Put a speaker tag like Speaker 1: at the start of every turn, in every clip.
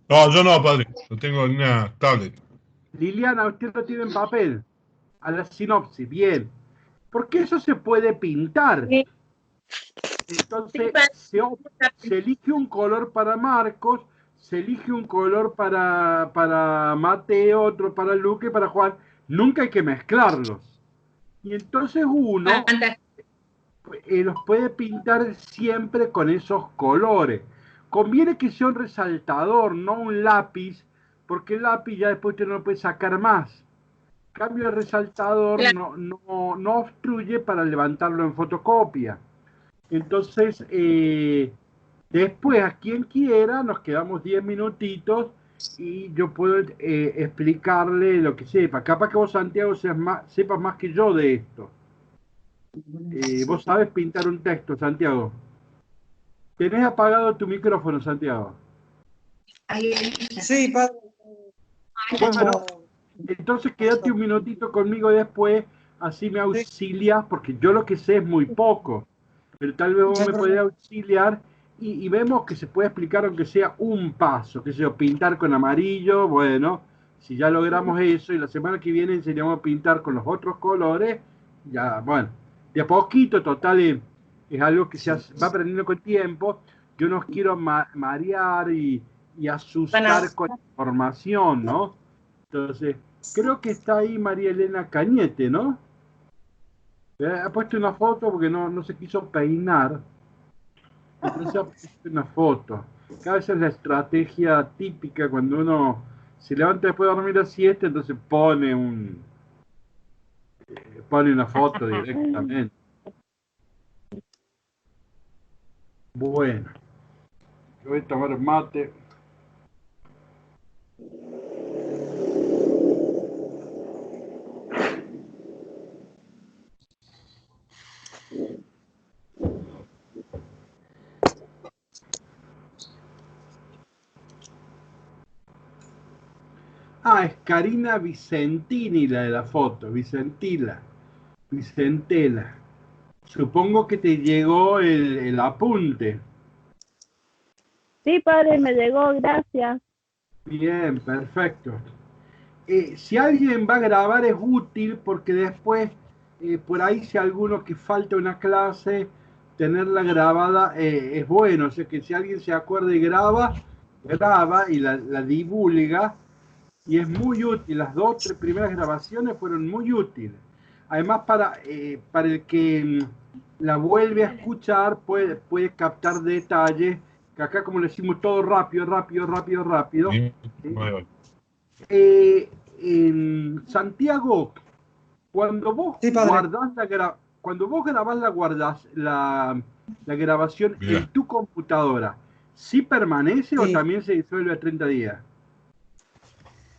Speaker 1: No, yo no, padre. Lo tengo en una tablet.
Speaker 2: Liliana, usted lo tiene en papel. A la sinopsis, bien. Porque eso se puede pintar.
Speaker 3: Sí, sí,
Speaker 2: Entonces, se elige un color para Marcos, se elige un color para Mateo, otro para Luque, para Juan. Nunca hay que mezclarlos. Y entonces uno
Speaker 3: fantástico.
Speaker 2: los puede pintar siempre con esos colores. Conviene que sea un resaltador, no un lápiz, porque el lápiz ya después usted no lo puede sacar más. En cambio, el resaltador
Speaker 3: Claro.
Speaker 2: no obstruye para levantarlo en fotocopia. Entonces, después, a quien quiera, nos quedamos 10 minutitos y yo puedo explicarle lo que sepa. Capaz que vos, Santiago, sepas más que yo de esto. Vos sabés pintar un texto, Santiago. Tenés apagado tu micrófono, Santiago.
Speaker 4: Sí, padre.
Speaker 2: Bueno,
Speaker 4: Como-
Speaker 2: entonces quédate un minutito conmigo después, así me
Speaker 4: Sí,
Speaker 2: auxilias, porque yo lo que sé es muy poco, pero tal vez
Speaker 4: no
Speaker 2: vos
Speaker 4: hay
Speaker 2: me podés
Speaker 4: problema.
Speaker 2: auxiliar y vemos que se puede explicar aunque sea un paso, que sea pintar con amarillo, bueno, si ya logramos eso y la semana que viene enseñamos a pintar con los otros colores, ya, bueno, de a poquito, total, es algo que va aprendiendo con tiempo, yo no quiero marear y
Speaker 3: Bueno,
Speaker 2: asustar con información, ¿no? Entonces, creo que está ahí María Elena Cañete, ¿no? Ha puesto una foto porque no se quiso peinar, entonces ha puesto una foto. Cada vez es la estrategia típica cuando uno se levanta después de dormir la siesta, entonces pone una foto directamente. Bueno, yo voy a tomar mate. Ah, es Karina Vicentini la de la foto, Vicentela. Supongo que te llegó el apunte.
Speaker 5: Sí, padre, me llegó, gracias.
Speaker 2: Bien, perfecto. Si alguien va a grabar es útil porque después, por ahí si alguno que falta una clase, tenerla grabada es bueno. O sea que si alguien se acuerda y graba y la divulga y es muy útil. Las dos, tres primeras grabaciones fueron muy útiles. Además, para el que la vuelve a escuchar, puede captar detalles, que acá como le decimos todo rápido, rápido, rápido, rápido.
Speaker 1: Bien.
Speaker 2: ¿Sí?
Speaker 1: Vale,
Speaker 2: Santiago, cuando vos
Speaker 4: sí, padre.
Speaker 2: guardás cuando vos grabás la grabación en
Speaker 1: bien.
Speaker 2: tu computadora, ¿sí permanece o
Speaker 4: Sí.
Speaker 2: también se disuelve a 30 días?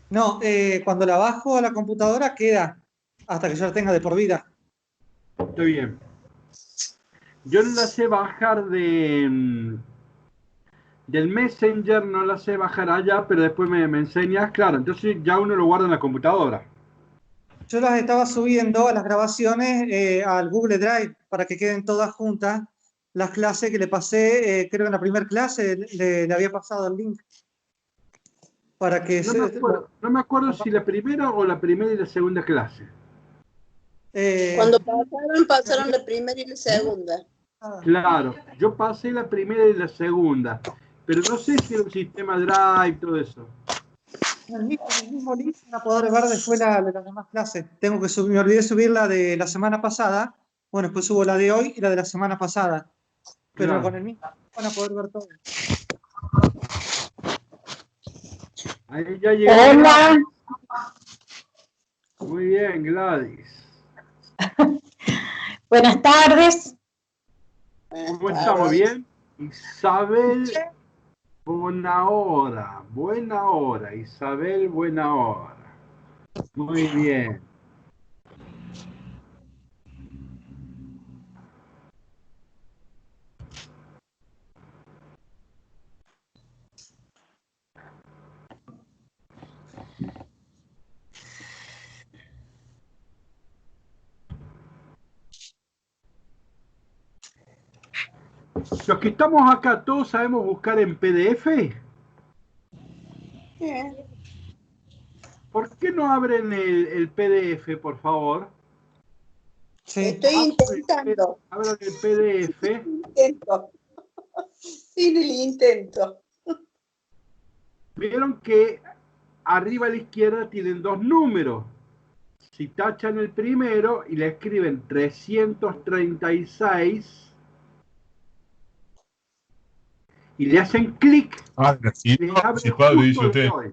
Speaker 4: No, cuando la bajo a la computadora queda hasta que yo la tenga de por vida.
Speaker 2: Está bien. Yo no la sé bajar del Messenger, no la sé bajar allá, pero después me enseñas, claro, entonces ya uno lo guarda en la computadora.
Speaker 4: Yo las estaba subiendo a las grabaciones al Google Drive para que queden todas juntas. Las clases que le pasé, creo que en la primera clase le había pasado el link para que
Speaker 2: No me acuerdo si la primera o la primera y la segunda clase.
Speaker 4: eh,
Speaker 6: Cuando pasaron la primera y la segunda.
Speaker 2: Claro, yo pasé la primera y la segunda, pero no sé si era un sistema Drive, todo eso.
Speaker 4: en el mismo link para poder ver después de las demás clases. Tengo que subir, me olvidé subir la de la semana pasada. Bueno, después subo la de hoy y la de la semana pasada. Pero con
Speaker 2: Claro.
Speaker 4: el mismo van a poder ver todo.
Speaker 2: Ahí ya llegó
Speaker 5: Hola,
Speaker 2: Gladys. Muy bien, Gladys.
Speaker 3: buenas tardes.
Speaker 2: ¿Cómo estamos? ¿Bien? Isabel, buena hora. Isabel, buena hora. Muy bien. Los que estamos acá, ¿todos sabemos buscar en PDF?
Speaker 6: Bien.
Speaker 2: ¿Por qué no abren el PDF, por favor?
Speaker 4: Sí.
Speaker 6: Estoy intentando.
Speaker 2: Abran el PDF.
Speaker 6: Intento. Sin el intento.
Speaker 2: Vieron que arriba a la izquierda tienen dos números. Si tachan el primero y le escriben 336 y le hacen clic,
Speaker 1: Ah, la
Speaker 2: les abre
Speaker 1: sinopsis, padre, dice
Speaker 2: justo el
Speaker 1: usted.
Speaker 2: de hoy.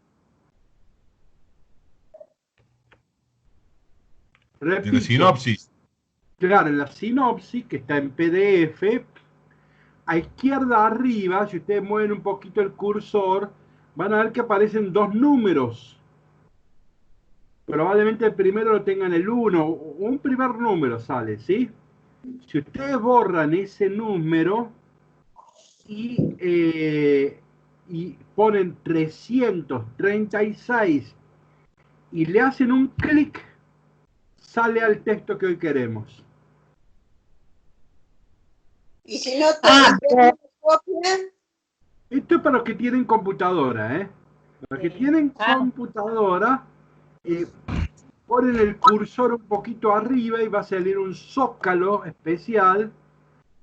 Speaker 1: En la
Speaker 2: Repito,
Speaker 1: sinopsis.
Speaker 2: claro, en la sinopsis, que está en PDF, a izquierda arriba, si ustedes mueven un poquito el cursor, van a ver que aparecen dos números. Probablemente el primero lo tengan el 1, o un primer número sale, ¿sí? Si ustedes borran ese número y ponen 336 y le hacen un clic, sale al texto que hoy queremos.
Speaker 6: Y si no tengo copia,
Speaker 2: Esto es para los que tienen computadora, ¿eh? Para los que tienen computadora, ponen el cursor un poquito arriba y va a salir un zócalo especial.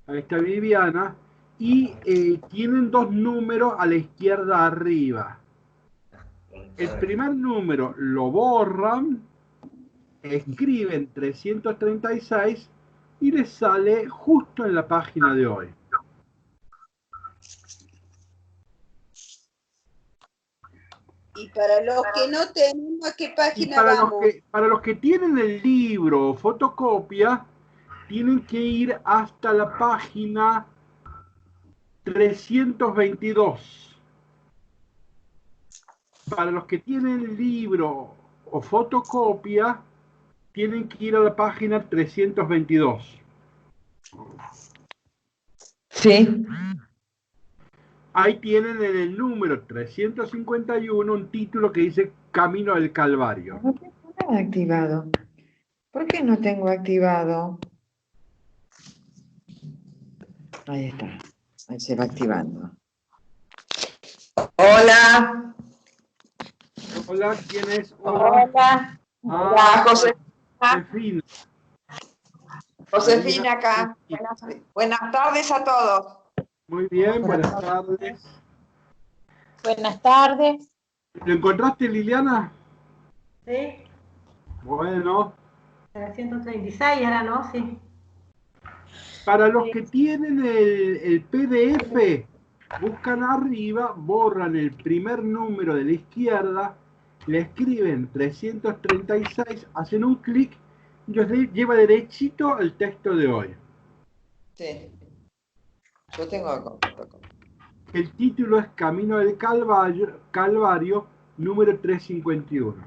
Speaker 2: Ahí está Viviana. Y tienen dos números a la izquierda arriba. El primer número lo borran, escriben 336 y les sale justo en la página de hoy.
Speaker 6: y para los que no tenemos, ¿a qué
Speaker 2: Y
Speaker 6: página vamos?
Speaker 2: para los que tienen el libro o fotocopia, tienen que ir hasta la página 322. Para los que tienen el libro o fotocopia, tienen que ir a la página 322.
Speaker 3: Sí.
Speaker 2: Ahí tienen en el número 351 un título que dice Camino del Calvario.
Speaker 3: No tengo nada activado. ¿Por qué no tengo activado? Ahí está. Ahí se va activando. Hola.
Speaker 2: Hola, ¿quién es? Hola.
Speaker 3: Hola. Hola, Josefina.
Speaker 2: Josefina.
Speaker 3: Josefina acá. Buenas tardes a todos.
Speaker 2: Muy bien, buenas tardes.
Speaker 7: Buenas tardes.
Speaker 2: ¿Lo encontraste, Liliana?
Speaker 7: Sí,
Speaker 2: Bueno,
Speaker 7: 336 era, ¿no? Sí.
Speaker 2: para los que tienen el PDF, buscan arriba, borran el primer número de la izquierda, le escriben 336, hacen un clic y los lleva derechito al texto de hoy.
Speaker 3: Sí. Yo tengo acá.
Speaker 2: El título es Camino del Calvario número 351.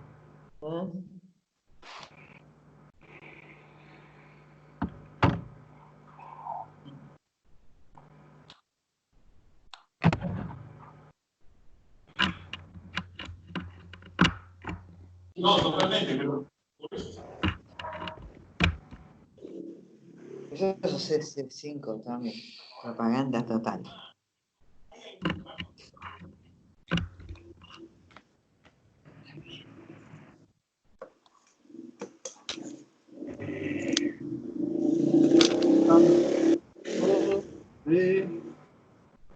Speaker 1: No, totalmente, pero...
Speaker 3: Eso es 5 también. Propaganda total.
Speaker 2: De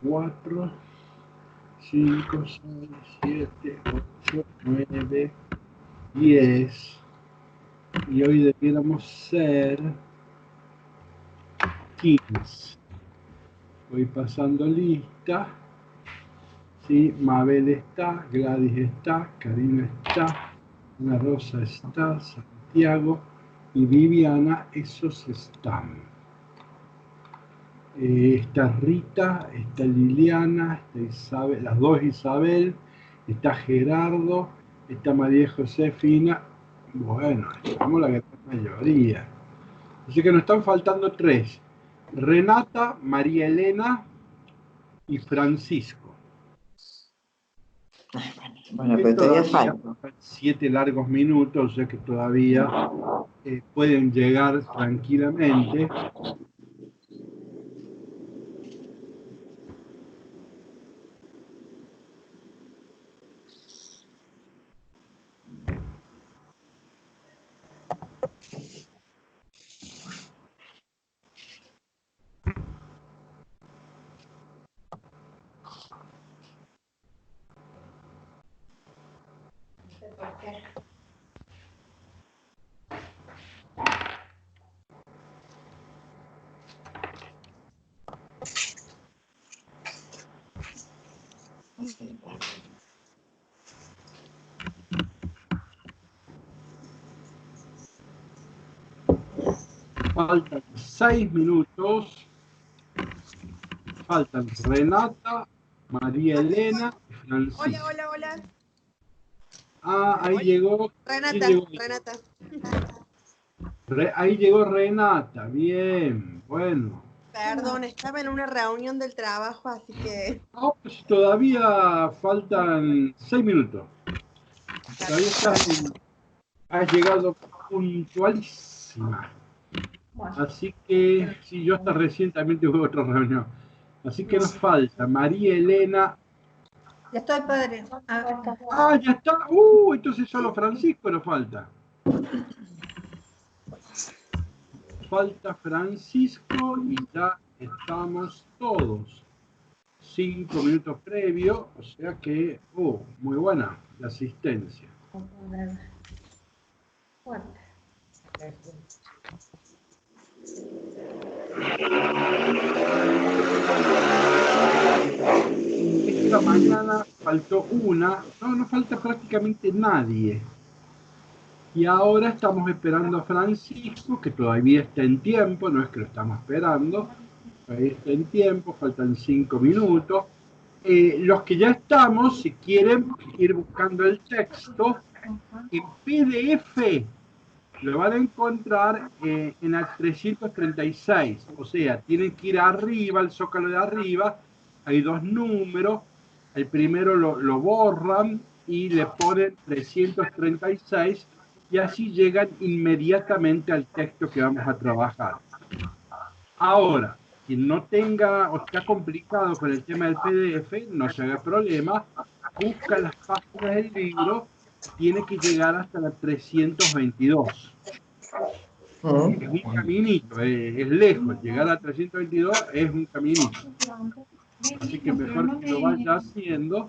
Speaker 2: 4, 5, 6, 7, 8, 9, 10. Y hoy debiéramos ser 15. Voy pasando lista. Sí, Mabel está, Gladys está, Karina está, Ana Rosa está, Santiago y Viviana, esos están. Está Rita, está Liliana, está Isabel, las dos Isabel, está Gerardo, está María Josefina. Bueno, estamos la gran mayoría. Así que nos están faltando 3. Renata, María Elena y Francisco.
Speaker 3: Bueno, pero todavía falta.
Speaker 2: 7 largos minutos, o sea que todavía pueden llegar tranquilamente. Faltan 6 minutos. Faltan Renata, María Elena y Francisco.
Speaker 8: Hola, hola, hola.
Speaker 2: Ah, ahí llegó.
Speaker 8: Renata,
Speaker 2: llegó.
Speaker 8: Renata.
Speaker 2: Ahí llegó Renata. Bien, bueno.
Speaker 8: Perdón, estaba en una reunión del trabajo, así que...
Speaker 2: No, pues todavía faltan 6 minutos. Todavía has llegado puntualísima. Así que, sí, yo hasta recién también tuve otra reunión. Así que nos falta María Elena.
Speaker 7: Ya estoy, padre.
Speaker 2: Ah, ya está. Entonces solo Francisco nos falta. Falta Francisco y ya estamos todos. 5 minutos previos, o sea que, muy buena la asistencia. Esta mañana faltó una, no falta prácticamente nadie. Y ahora estamos esperando a Francisco, que todavía está en tiempo, no es que lo estamos esperando, todavía está en tiempo, faltan 5 minutos. Los que ya estamos, si quieren ir buscando el texto, en PDF lo van a encontrar en el 336, o sea, tienen que ir arriba, al zócalo de arriba, hay 2 números, el primero lo borran y le ponen 336 y así llegan inmediatamente al texto que vamos a trabajar. Ahora, quien no tenga o está complicado con el tema del PDF, no se haga problema, busca las páginas del libro, tiene que llegar hasta la 322. Es un caminito, es lejos, llegar a 322 es un caminito. Así que mejor que lo vaya haciendo.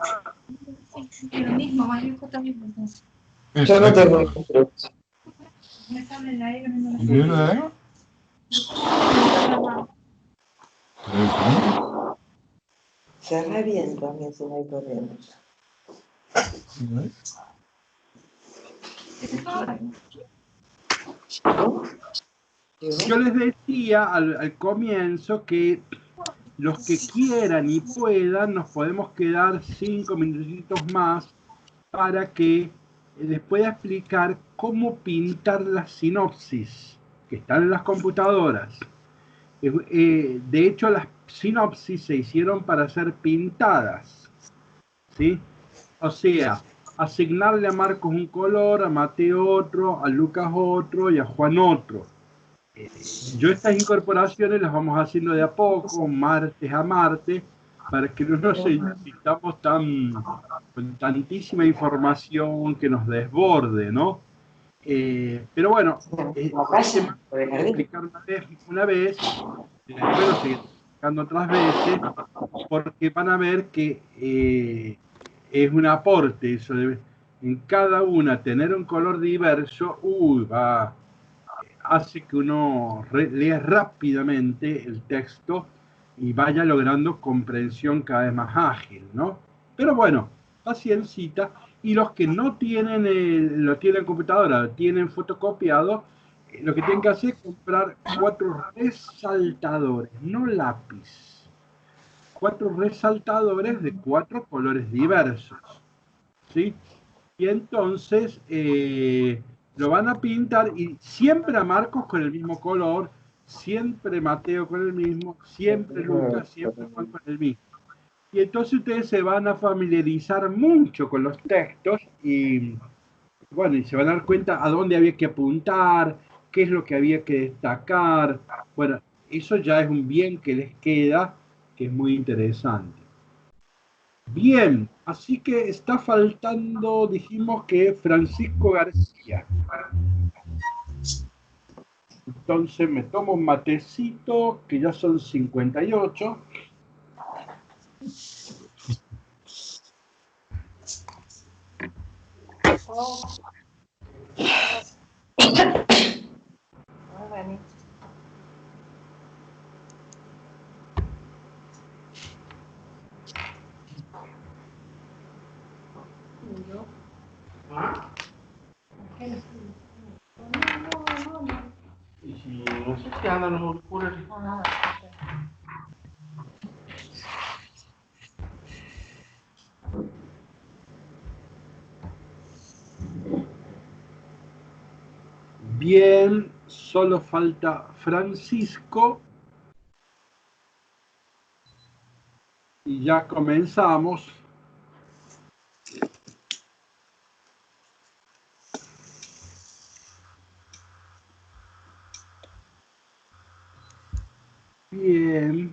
Speaker 9: Yo no tengo. Se revienta también si no hay corriente.
Speaker 2: Yo les decía al comienzo que los que quieran y puedan nos podemos quedar 5 minutitos más para que les pueda explicar cómo pintar las sinopsis que están en las computadoras. De hecho, las sinopsis se hicieron para ser pintadas, ¿sí? O sea, asignarle a Marcos un color, a Mateo otro, a Lucas otro y a Juan otro. Yo estas incorporaciones las vamos haciendo de a poco, martes a martes, para que no nos sintamos con tantísima información que nos desborde, ¿no? Pero bueno, explicar una vez, después lo seguir explicando otras veces, porque van a ver que es un aporte eso de en cada una tener un color diverso, hace que uno lea rápidamente el texto y vaya logrando comprensión cada vez más ágil, ¿no? Pero bueno, paciencita. Y los que no tienen lo tienen en computadora, lo tienen fotocopiado, lo que tienen que hacer es comprar 4 resaltadores, no lápiz. 4 resaltadores de 4 colores diversos, ¿sí? Y entonces lo van a pintar y siempre a Marcos con el mismo color, siempre Mateo con el mismo, siempre Lucas, siempre Juan con el mismo. Y entonces ustedes se van a familiarizar mucho con los textos y bueno, y se van a dar cuenta a dónde había que apuntar, qué es lo que había que destacar. Bueno, eso ya es un bien que les queda, que es muy interesante. Bien, así que está faltando, dijimos que Francisco García. Entonces me tomo un matecito, que ya son 58. Y si no sé qué andan los oscuros. Bien, solo falta Francisco. Y ya comenzamos. Bien.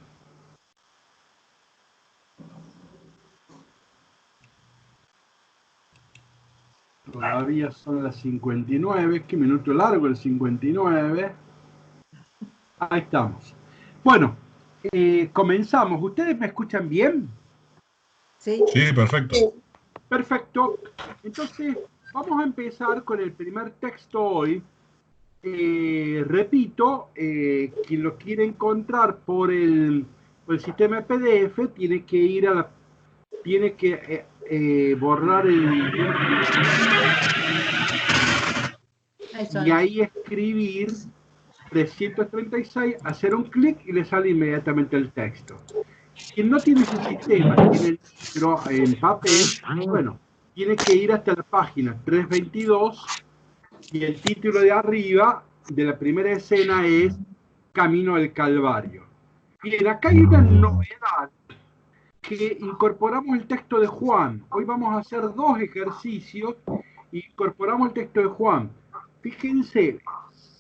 Speaker 2: Todavía son las 59. Qué minuto largo el 59. Ahí estamos. Bueno, comenzamos. ¿Ustedes me escuchan bien?
Speaker 7: Sí.
Speaker 1: Sí, perfecto.
Speaker 2: Perfecto. Entonces, vamos a empezar con el primer texto hoy. Repito, quien lo quiere encontrar por el sistema PDF tiene que ir a la... Tiene que borrar el... Y ahí escribir 336, hacer un clic y le sale inmediatamente el texto. Quien no tiene ese sistema, tiene el libro en papel, bueno, tiene que ir hasta la página 322 y el título de arriba de la primera escena es Camino al Calvario. Bien, acá hay una novedad, que incorporamos el texto de Juan. Hoy vamos a hacer 2 ejercicios y incorporamos el texto de Juan. Fíjense,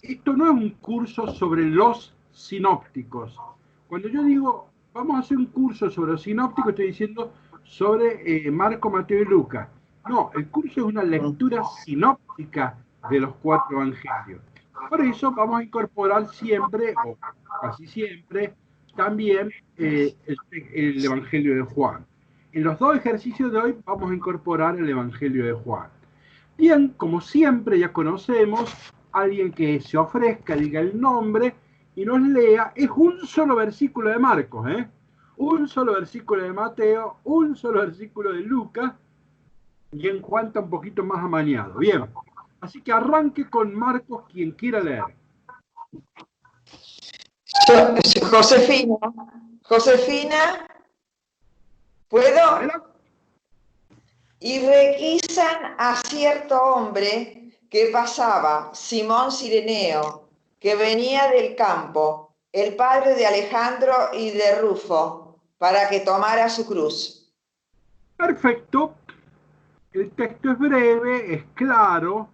Speaker 2: esto no es un curso sobre los sinópticos. Cuando yo digo, vamos a hacer un curso sobre los sinópticos, estoy diciendo sobre Marco, Mateo y Lucas. No, el curso es una lectura sinóptica de los 4 evangelios. Por eso vamos a incorporar siempre, o casi siempre, también el Evangelio de Juan. En los 2 ejercicios de hoy vamos a incorporar el Evangelio de Juan. Bien, como siempre ya conocemos, alguien que se ofrezca, diga el nombre y nos lea. Es un solo versículo de Marcos, un solo versículo de Mateo, un solo versículo de Lucas, y en Juan está un poquito más amañado. Bien, así que arranque con Marcos quien quiera leer.
Speaker 9: Josefina, ¿puedo? Y requisan a cierto hombre que pasaba, Simón Cireneo, que venía del campo, el padre de Alejandro y de Rufo, para que tomara su cruz.
Speaker 2: Perfecto. El texto es breve, es claro.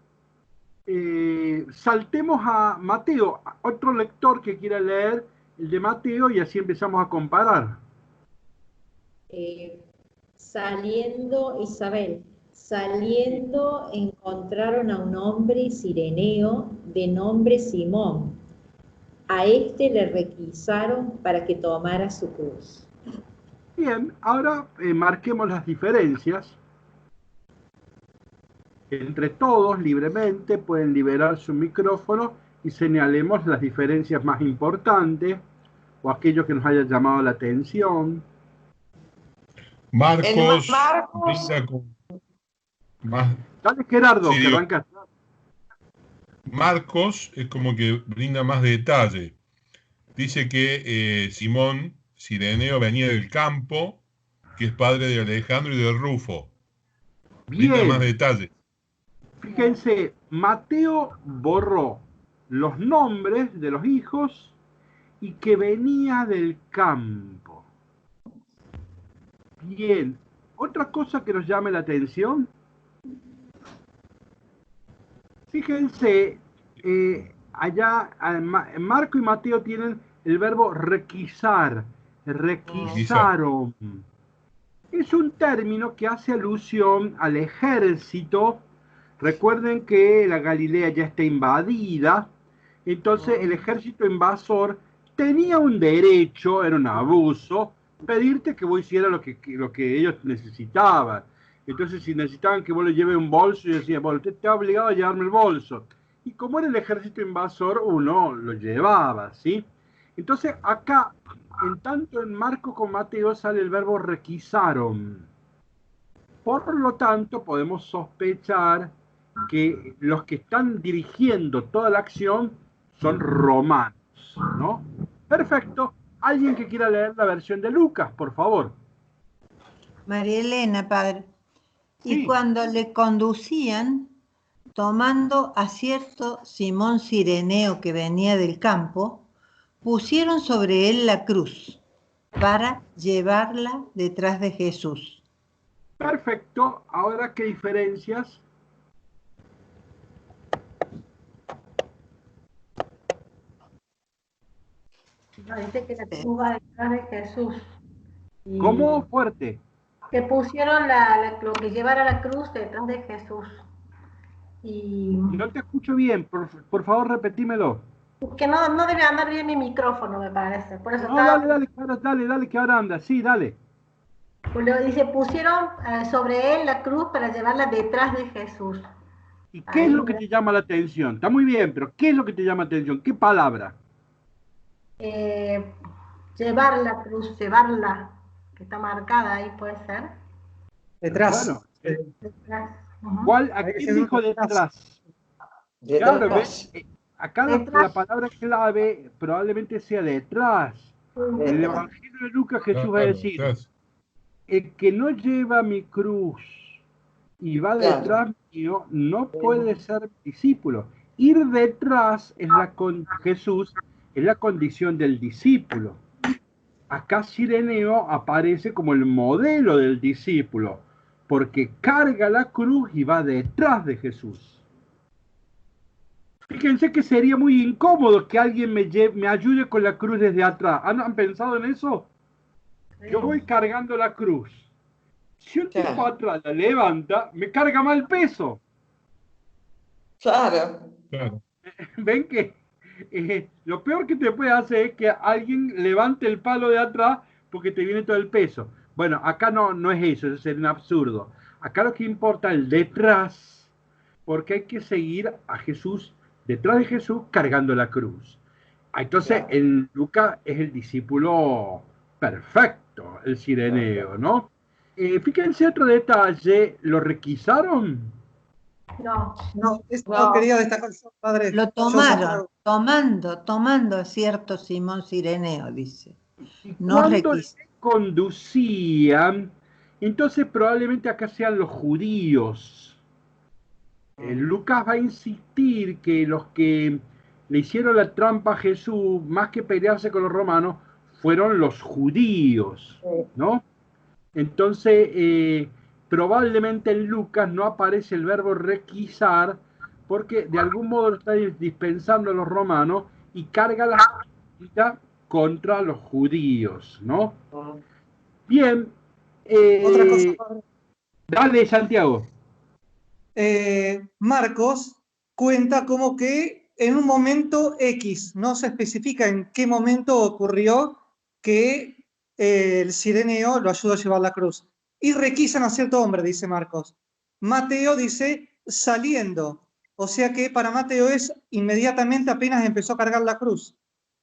Speaker 2: Saltemos a Mateo, otro lector que quiera leer el de Mateo y así empezamos a comparar.
Speaker 10: Saliendo encontraron a un hombre cireneo de nombre Simón. A este le requisaron para que tomara su cruz.
Speaker 2: Bien, ahora marquemos las diferencias. Entre todos, libremente, pueden liberar su micrófono y señalemos las diferencias más importantes o aquello que nos haya llamado la atención.
Speaker 1: Marcos.
Speaker 2: Dale, Gerardo,
Speaker 1: sí,
Speaker 2: que arranca.
Speaker 1: Marcos es como que brinda más detalle. Dice que Simón Cireneo venía del campo, que es padre de Alejandro y de Rufo.
Speaker 2: Bien.
Speaker 1: Brinda más detalle.
Speaker 2: Fíjense, Mateo borró los nombres de los hijos y que venía del campo. Bien, otra cosa que nos llame la atención. Fíjense, allá Marco y Mateo tienen el verbo requisar, requisaron. Es un término que hace alusión al ejército. Recuerden que la Galilea ya está invadida, entonces el ejército invasor tenía un derecho, era un abuso, pedirte que vos hicieras lo que ellos necesitaban. Entonces, si necesitaban que vos le lleves un bolso, yo decía, bueno, usted está obligado a llevarme el bolso. Y como era el ejército invasor, uno lo llevaba, ¿sí? Entonces, acá, en tanto en Marcos como Mateo, sale el verbo requisaron. Por lo tanto, podemos sospechar que los que están dirigiendo toda la acción son romanos, ¿no? Perfecto. ¿Alguien que quiera leer la versión de Lucas, por favor?
Speaker 7: María Elena, padre. Y
Speaker 2: Sí.
Speaker 7: cuando le conducían, tomando a cierto Simón Cireneo que venía del campo, pusieron sobre él la cruz para llevarla detrás de Jesús.
Speaker 2: Perfecto. Ahora, ¿qué diferencias?
Speaker 11: Dice que la cruz va detrás de Jesús. Y
Speaker 2: ¿Cómo? Fuerte.
Speaker 11: que pusieron lo que llevara la cruz detrás de Jesús. Y
Speaker 2: No te escucho bien. Por favor, repetímelo.
Speaker 11: que no debe andar bien mi micrófono, me parece. Por eso
Speaker 2: No,
Speaker 11: estaba.
Speaker 2: dale, que ahora anda. Sí, dale.
Speaker 11: Dice, pusieron sobre él la cruz para llevarla detrás de Jesús.
Speaker 2: ¿Y qué es lo que te llama la atención? Está muy bien, pero ¿qué es lo que te llama la atención? ¿Qué palabra?
Speaker 11: Llevar la cruz, llevarla, que está marcada ahí, puede ser.
Speaker 4: Detrás.
Speaker 2: Bueno,
Speaker 11: Detrás.
Speaker 2: ¿cuál? ¿A quién dijo detrás? Claro, ¿ves? Acá la palabra clave probablemente sea detrás. En el Evangelio de Lucas Jesús va a decir, el que no lleva mi cruz y va detrás mío no puede ser discípulo. Ir detrás Jesús es la condición del discípulo. Acá Cireneo aparece como el modelo del discípulo, porque carga la cruz y va detrás de Jesús. Fíjense que sería muy incómodo que alguien me ayude con la cruz desde atrás. ¿Han pensado en eso? Yo voy cargando la cruz. Si un tipo atrás la levanta, me carga mal peso.
Speaker 9: Claro.
Speaker 2: ¿Ven que lo peor que te puede hacer es que alguien levante el palo de atrás porque te viene todo el peso? Bueno, acá no es eso sería un absurdo. Acá lo que importa es el detrás, porque hay que seguir a Jesús, detrás de Jesús, cargando la cruz. Entonces, en Lucas es el discípulo perfecto, el Cireneo, ¿no? Fíjense otro detalle, ¿lo requisaron?
Speaker 4: No, esto no quería destacar yo, padre.
Speaker 7: Lo tomaron, tomando a cierto Simón Cireneo, dice. No
Speaker 2: Cuando le conducían, entonces probablemente acá sean los judíos. Lucas va a insistir que los que le hicieron la trampa a Jesús, más que pelearse con los romanos, fueron los judíos, ¿no? Entonces, probablemente en Lucas no aparece el verbo requisar, porque de algún modo lo está dispensando a los romanos y carga la justicia contra los judíos, ¿no? Bien.
Speaker 4: Otra cosa, padre.
Speaker 2: Dale, Santiago.
Speaker 4: Marcos cuenta como que en un momento X, no se especifica en qué momento ocurrió que el Cireneo lo ayudó a llevar la cruz. Y requisan a cierto hombre, dice Marcos. Mateo dice saliendo, o sea que para Mateo es inmediatamente apenas empezó a cargar la cruz.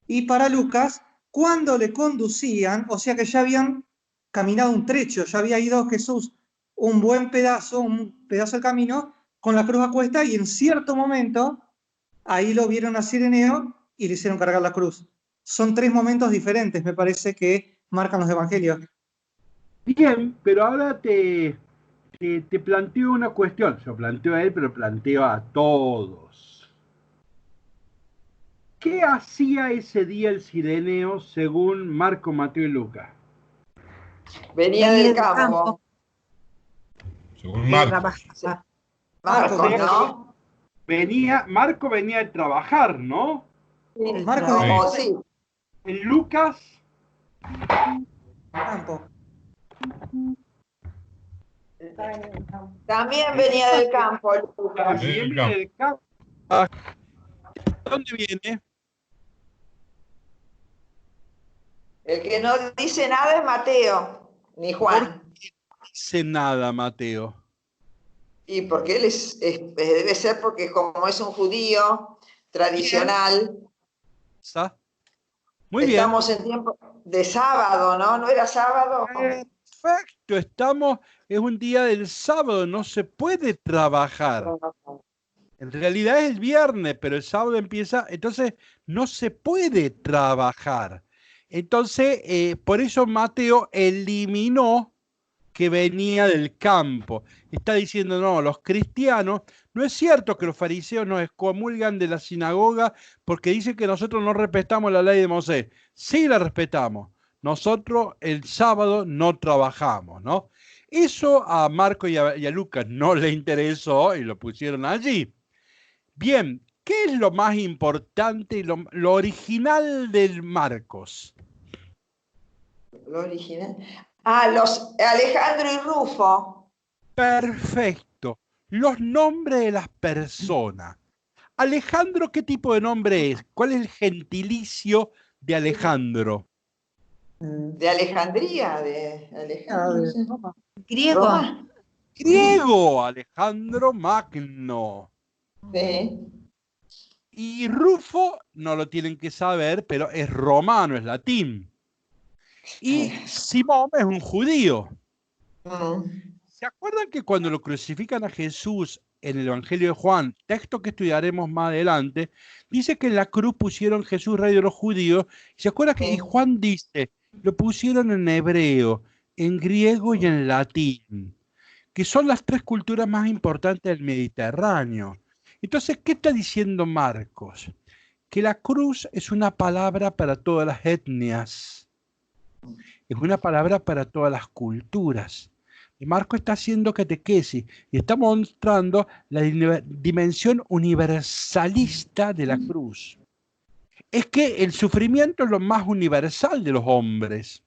Speaker 4: Y para Lucas, cuando le conducían, o sea que ya habían caminado un trecho, ya había ido Jesús un pedazo del camino con la cruz a cuesta, y en cierto momento ahí lo vieron a Cireneo y le hicieron cargar la cruz. Son 3 momentos diferentes, me parece, que marcan los evangelios.
Speaker 2: Bien, pero ahora te planteo una cuestión. Yo planteo a él, pero planteo a todos. ¿Qué hacía ese día el Cireneo según Marco, Mateo y Lucas?
Speaker 9: Venía del campo.
Speaker 1: Según Marcos.
Speaker 9: Marcos, ¿no?
Speaker 2: Marco venía de trabajar, ¿no?
Speaker 4: Marcos,
Speaker 9: sí.
Speaker 2: En Lucas,
Speaker 4: campo.
Speaker 9: También venía del campo, Lucas.
Speaker 2: También viene del campo. ¿Dónde viene?
Speaker 9: El que no dice nada es Mateo, ni Juan.
Speaker 12: dice nada Mateo?
Speaker 9: Y porque él debe ser porque como es un judío tradicional.
Speaker 12: Muy bien.
Speaker 9: Estamos en tiempo de sábado, ¿no? ¿No era sábado?
Speaker 12: Perfecto, es un día del sábado, no se puede trabajar. En realidad es el viernes, pero el sábado empieza, entonces no se puede trabajar. Entonces, por eso Mateo eliminó que venía del campo. Está diciendo, no, los cristianos, no es cierto que los fariseos nos excomulgan de la sinagoga porque dicen que nosotros no respetamos la ley de Moisés. Sí la respetamos. Nosotros el sábado no trabajamos, ¿no? Eso a Marco y a Lucas no le interesó y lo pusieron allí. Bien, ¿qué es lo más importante y lo original del Marcos?
Speaker 9: Lo original. Los Alejandro y Rufo.
Speaker 12: Perfecto. Los nombres de las personas. Alejandro, ¿qué tipo de nombre es? ¿Cuál es el gentilicio de Alejandro?
Speaker 9: De Alejandría, de Alejandro.
Speaker 7: Griego.
Speaker 9: Roma.
Speaker 12: Griego, Alejandro Magno.
Speaker 9: Sí.
Speaker 12: Y Rufo, no lo tienen que saber, pero es romano, es latín. Y Simón es un judío. ¿Se acuerdan que cuando lo crucifican a Jesús en el Evangelio de Juan, texto que estudiaremos más adelante, dice que en la cruz pusieron Jesús rey de los judíos? ¿Se acuerdan que y Juan dice, lo pusieron en hebreo, en griego y en latín, que son las tres culturas más importantes del Mediterráneo? Entonces, ¿qué está diciendo Marcos? Que la cruz es una palabra para todas las etnias. Es una palabra para todas las culturas. Y Marco está haciendo catequesis y está mostrando la dimensión universalista de la cruz. Es que el sufrimiento es lo más universal de los hombres.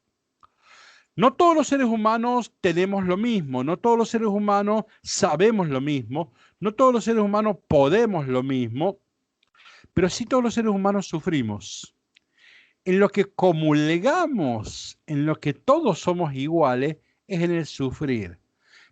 Speaker 12: No todos los seres humanos tenemos lo mismo, no todos los seres humanos sabemos lo mismo, no todos los seres humanos podemos lo mismo, pero sí todos los seres humanos sufrimos. En lo que comulgamos, en lo que todos somos iguales, es en el sufrir.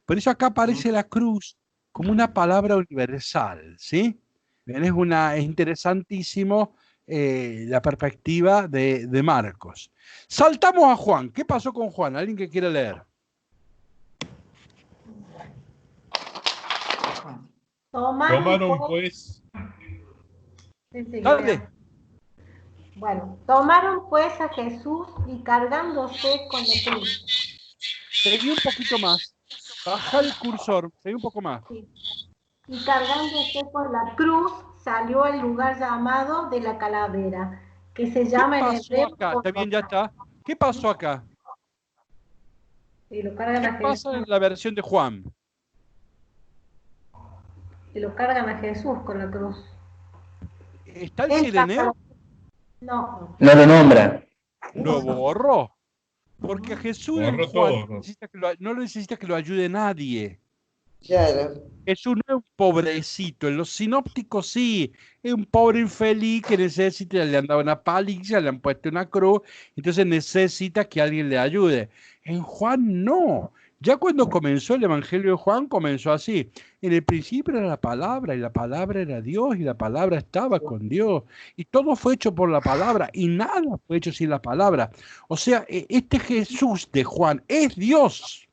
Speaker 12: Por eso acá aparece la cruz como una palabra universal, ¿sí? Es interesantísimo la perspectiva de Marcos. Saltamos a Juan. ¿Qué pasó con Juan? ¿Alguien que quiera leer?
Speaker 1: Tomaron pues...
Speaker 12: Dale.
Speaker 11: Bueno, tomaron pues a Jesús y cargándose con la cruz.
Speaker 12: Seguí un poquito más. Baja el cursor. Seguí un poco más.
Speaker 11: Sí. Y cargándose por la cruz salió al lugar llamado de la calavera, que se llama en hebreo.
Speaker 12: Acá? Está bien, ya está. ¿Qué pasó acá?
Speaker 11: Y lo cargan a
Speaker 12: ¿Qué pasa en la versión de Juan?
Speaker 11: Y lo cargan a Jesús con la cruz.
Speaker 12: ¿Está el Cireneo?
Speaker 11: No.
Speaker 13: No lo nombra.
Speaker 12: Lo borró. Porque Jesús en Juan no necesita que lo ayude nadie.
Speaker 9: Claro.
Speaker 12: Jesús no es un pobrecito. En los sinópticos sí. Es un pobre infeliz que necesita, le han dado una paliza, le han puesto una cruz, entonces necesita que alguien le ayude. En Juan no. Ya cuando comenzó el Evangelio de Juan, comenzó así. En el principio era la palabra, y la palabra era Dios, y la palabra estaba con Dios. Y todo fue hecho por la palabra, y nada fue hecho sin la palabra. O sea, este Jesús de Juan es Dios.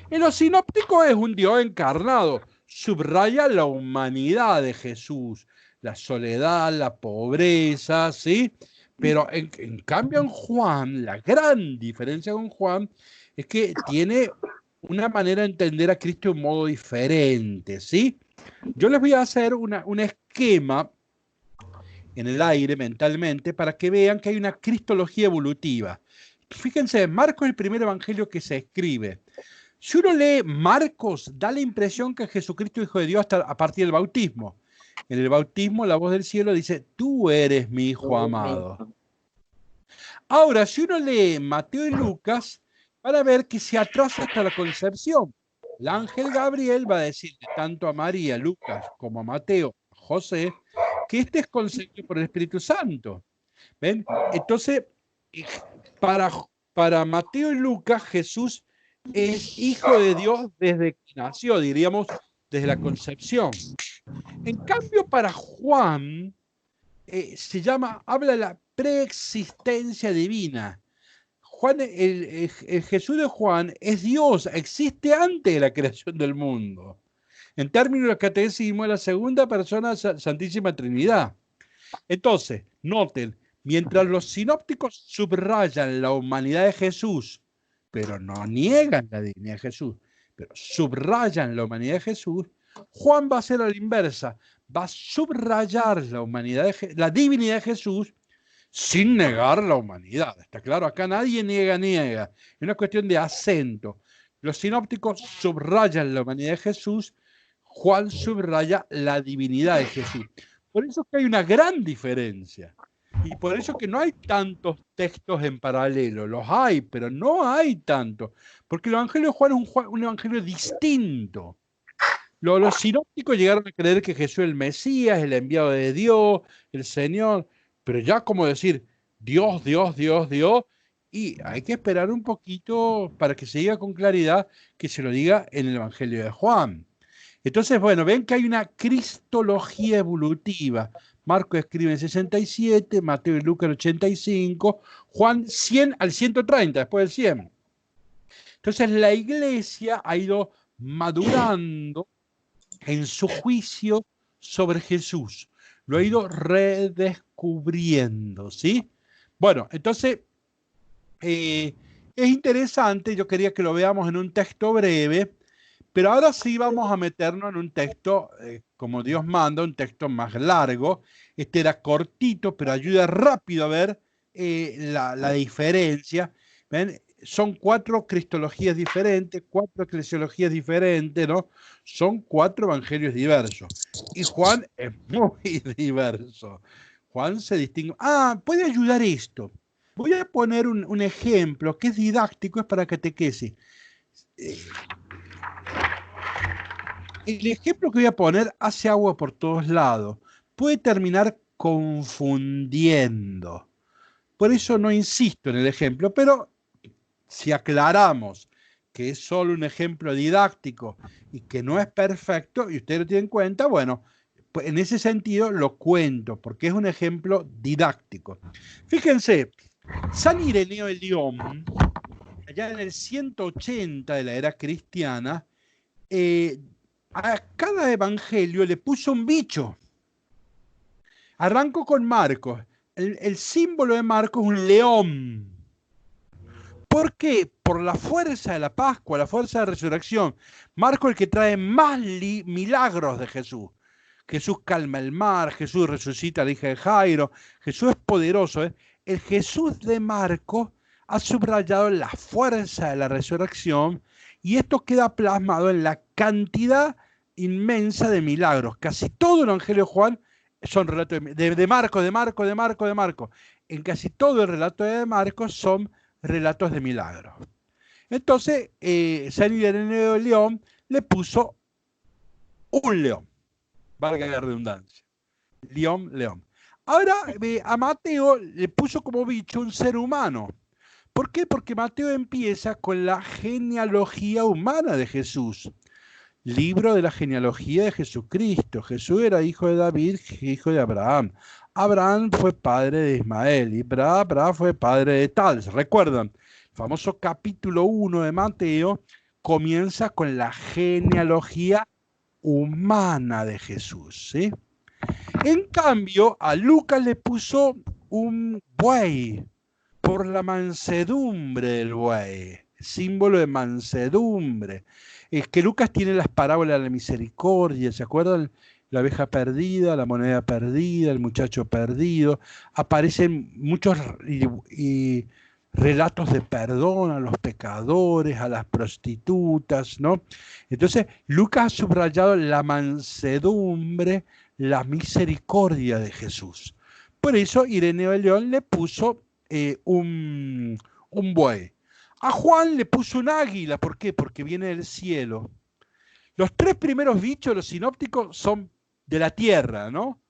Speaker 12: En los sinópticos es un Dios encarnado. Subraya la humanidad de Jesús, la soledad, la pobreza, ¿sí? Pero en cambio en Juan, la gran diferencia con Juan es que tiene una manera de entender a Cristo de un modo diferente, ¿sí? Yo les voy a hacer un esquema en el aire mentalmente para que vean que hay una cristología evolutiva. Fíjense, Marcos es el primer evangelio que se escribe. Si uno lee Marcos, da la impresión que Jesucristo es hijo de Dios hasta a partir del bautismo. En el bautismo, la voz del cielo dice, tú eres mi hijo amado. Ahora, si uno lee Mateo y Lucas, van a ver que se atrasa hasta la concepción. El ángel Gabriel va a decirle tanto a María, Lucas, como a Mateo, José, que este es concebido por el Espíritu Santo. ¿Ven? Entonces, para Mateo y Lucas, Jesús es hijo de Dios desde que nació, diríamos, desde la concepción. En cambio, para Juan, habla de la preexistencia divina. Juan, el Jesús de Juan es Dios, existe antes de la creación del mundo. En términos del catecismo, es la segunda persona de la Santísima Trinidad. Entonces, noten, mientras los sinópticos subrayan la humanidad de Jesús, pero no niegan la divinidad de Jesús, pero subrayan la humanidad de Jesús, Juan va a hacer a la inversa, va a subrayar la divinidad de Jesús sin negar la humanidad. Está claro, acá nadie niega. Es una cuestión de acento. Los sinópticos subrayan la humanidad de Jesús, Juan subraya la divinidad de Jesús. Por eso es que hay una gran diferencia. Y por eso que no hay tantos textos en paralelo. Los hay, pero no hay tantos. Porque el Evangelio de Juan es un evangelio distinto. Los sinópticos llegaron a creer que Jesús es el Mesías, el enviado de Dios, el Señor. Pero ya como decir Dios, y hay que esperar un poquito para que se diga con claridad que se lo diga en el Evangelio de Juan. Entonces, bueno, ven que hay una cristología evolutiva. Marcos escribe en 67, Mateo y Lucas en 85, Juan 100 al 130, después del 100. Entonces la iglesia ha ido madurando en su juicio sobre Jesús. Lo ha ido redescubriendo, ¿sí? Bueno, entonces es interesante, yo quería que lo veamos en un texto breve, pero ahora sí vamos a meternos en un texto, como Dios manda, un texto más largo. Este era cortito, pero ayuda rápido a ver la diferencia. ¿Ven? Son 4 cristologías diferentes, 4 eclesiologías diferentes, ¿no? Son 4 evangelios diversos. Y Juan es muy diverso. Juan se distingue. Puede ayudar esto. Voy a poner un ejemplo que es didáctico, es para catequesis. El ejemplo que voy a poner hace agua por todos lados. Puede terminar confundiendo. Por eso no insisto en el ejemplo, pero si aclaramos que es solo un ejemplo didáctico y que no es perfecto, y ustedes lo tienen en cuenta, bueno, pues en ese sentido lo cuento, porque es un ejemplo didáctico. Fíjense, San Ireneo de León, allá en el 180 de la era cristiana, a cada evangelio le puso un bicho. Arranco con Marcos. El símbolo de Marcos es un león. ¿Por qué? Por la fuerza de la Pascua, la fuerza de la resurrección. Marcos es el que trae más milagros de Jesús. Jesús calma el mar, Jesús resucita a la hija de Jairo. Jesús es poderoso. El Jesús de Marcos ha subrayado la fuerza de la resurrección y esto queda plasmado en la cantidad inmensa de milagros. Casi todo el Evangelio de Juan son relatos de Marcos. En casi todo el relato de Marcos son relatos de milagros. Entonces, San Ireneo de León le puso un león, valga la redundancia. León. Ahora, a Mateo le puso como bicho un ser humano. ¿Por qué? Porque Mateo empieza con la genealogía humana de Jesús. Libro de la genealogía de Jesucristo. Jesús era hijo de David, hijo de Abraham. Abraham fue padre de Ismael y Abraham fue padre de tal. ¿Recuerdan? El famoso capítulo 1 de Mateo comienza con la genealogía humana de Jesús, ¿sí? En cambio, a Lucas le puso un buey por la mansedumbre del buey, símbolo de mansedumbre. Es que Lucas tiene las parábolas de la misericordia, ¿se acuerdan? La oveja perdida, la moneda perdida, el muchacho perdido. Aparecen muchos relatos de perdón a los pecadores, a las prostitutas, ¿no? Entonces, Lucas ha subrayado la mansedumbre, la misericordia de Jesús. Por eso, Ireneo de León le puso un buey. A Juan le puso un águila. ¿Por qué? Porque viene del cielo. Los 3 primeros bichos, los sinópticos, son de la tierra, ¿no?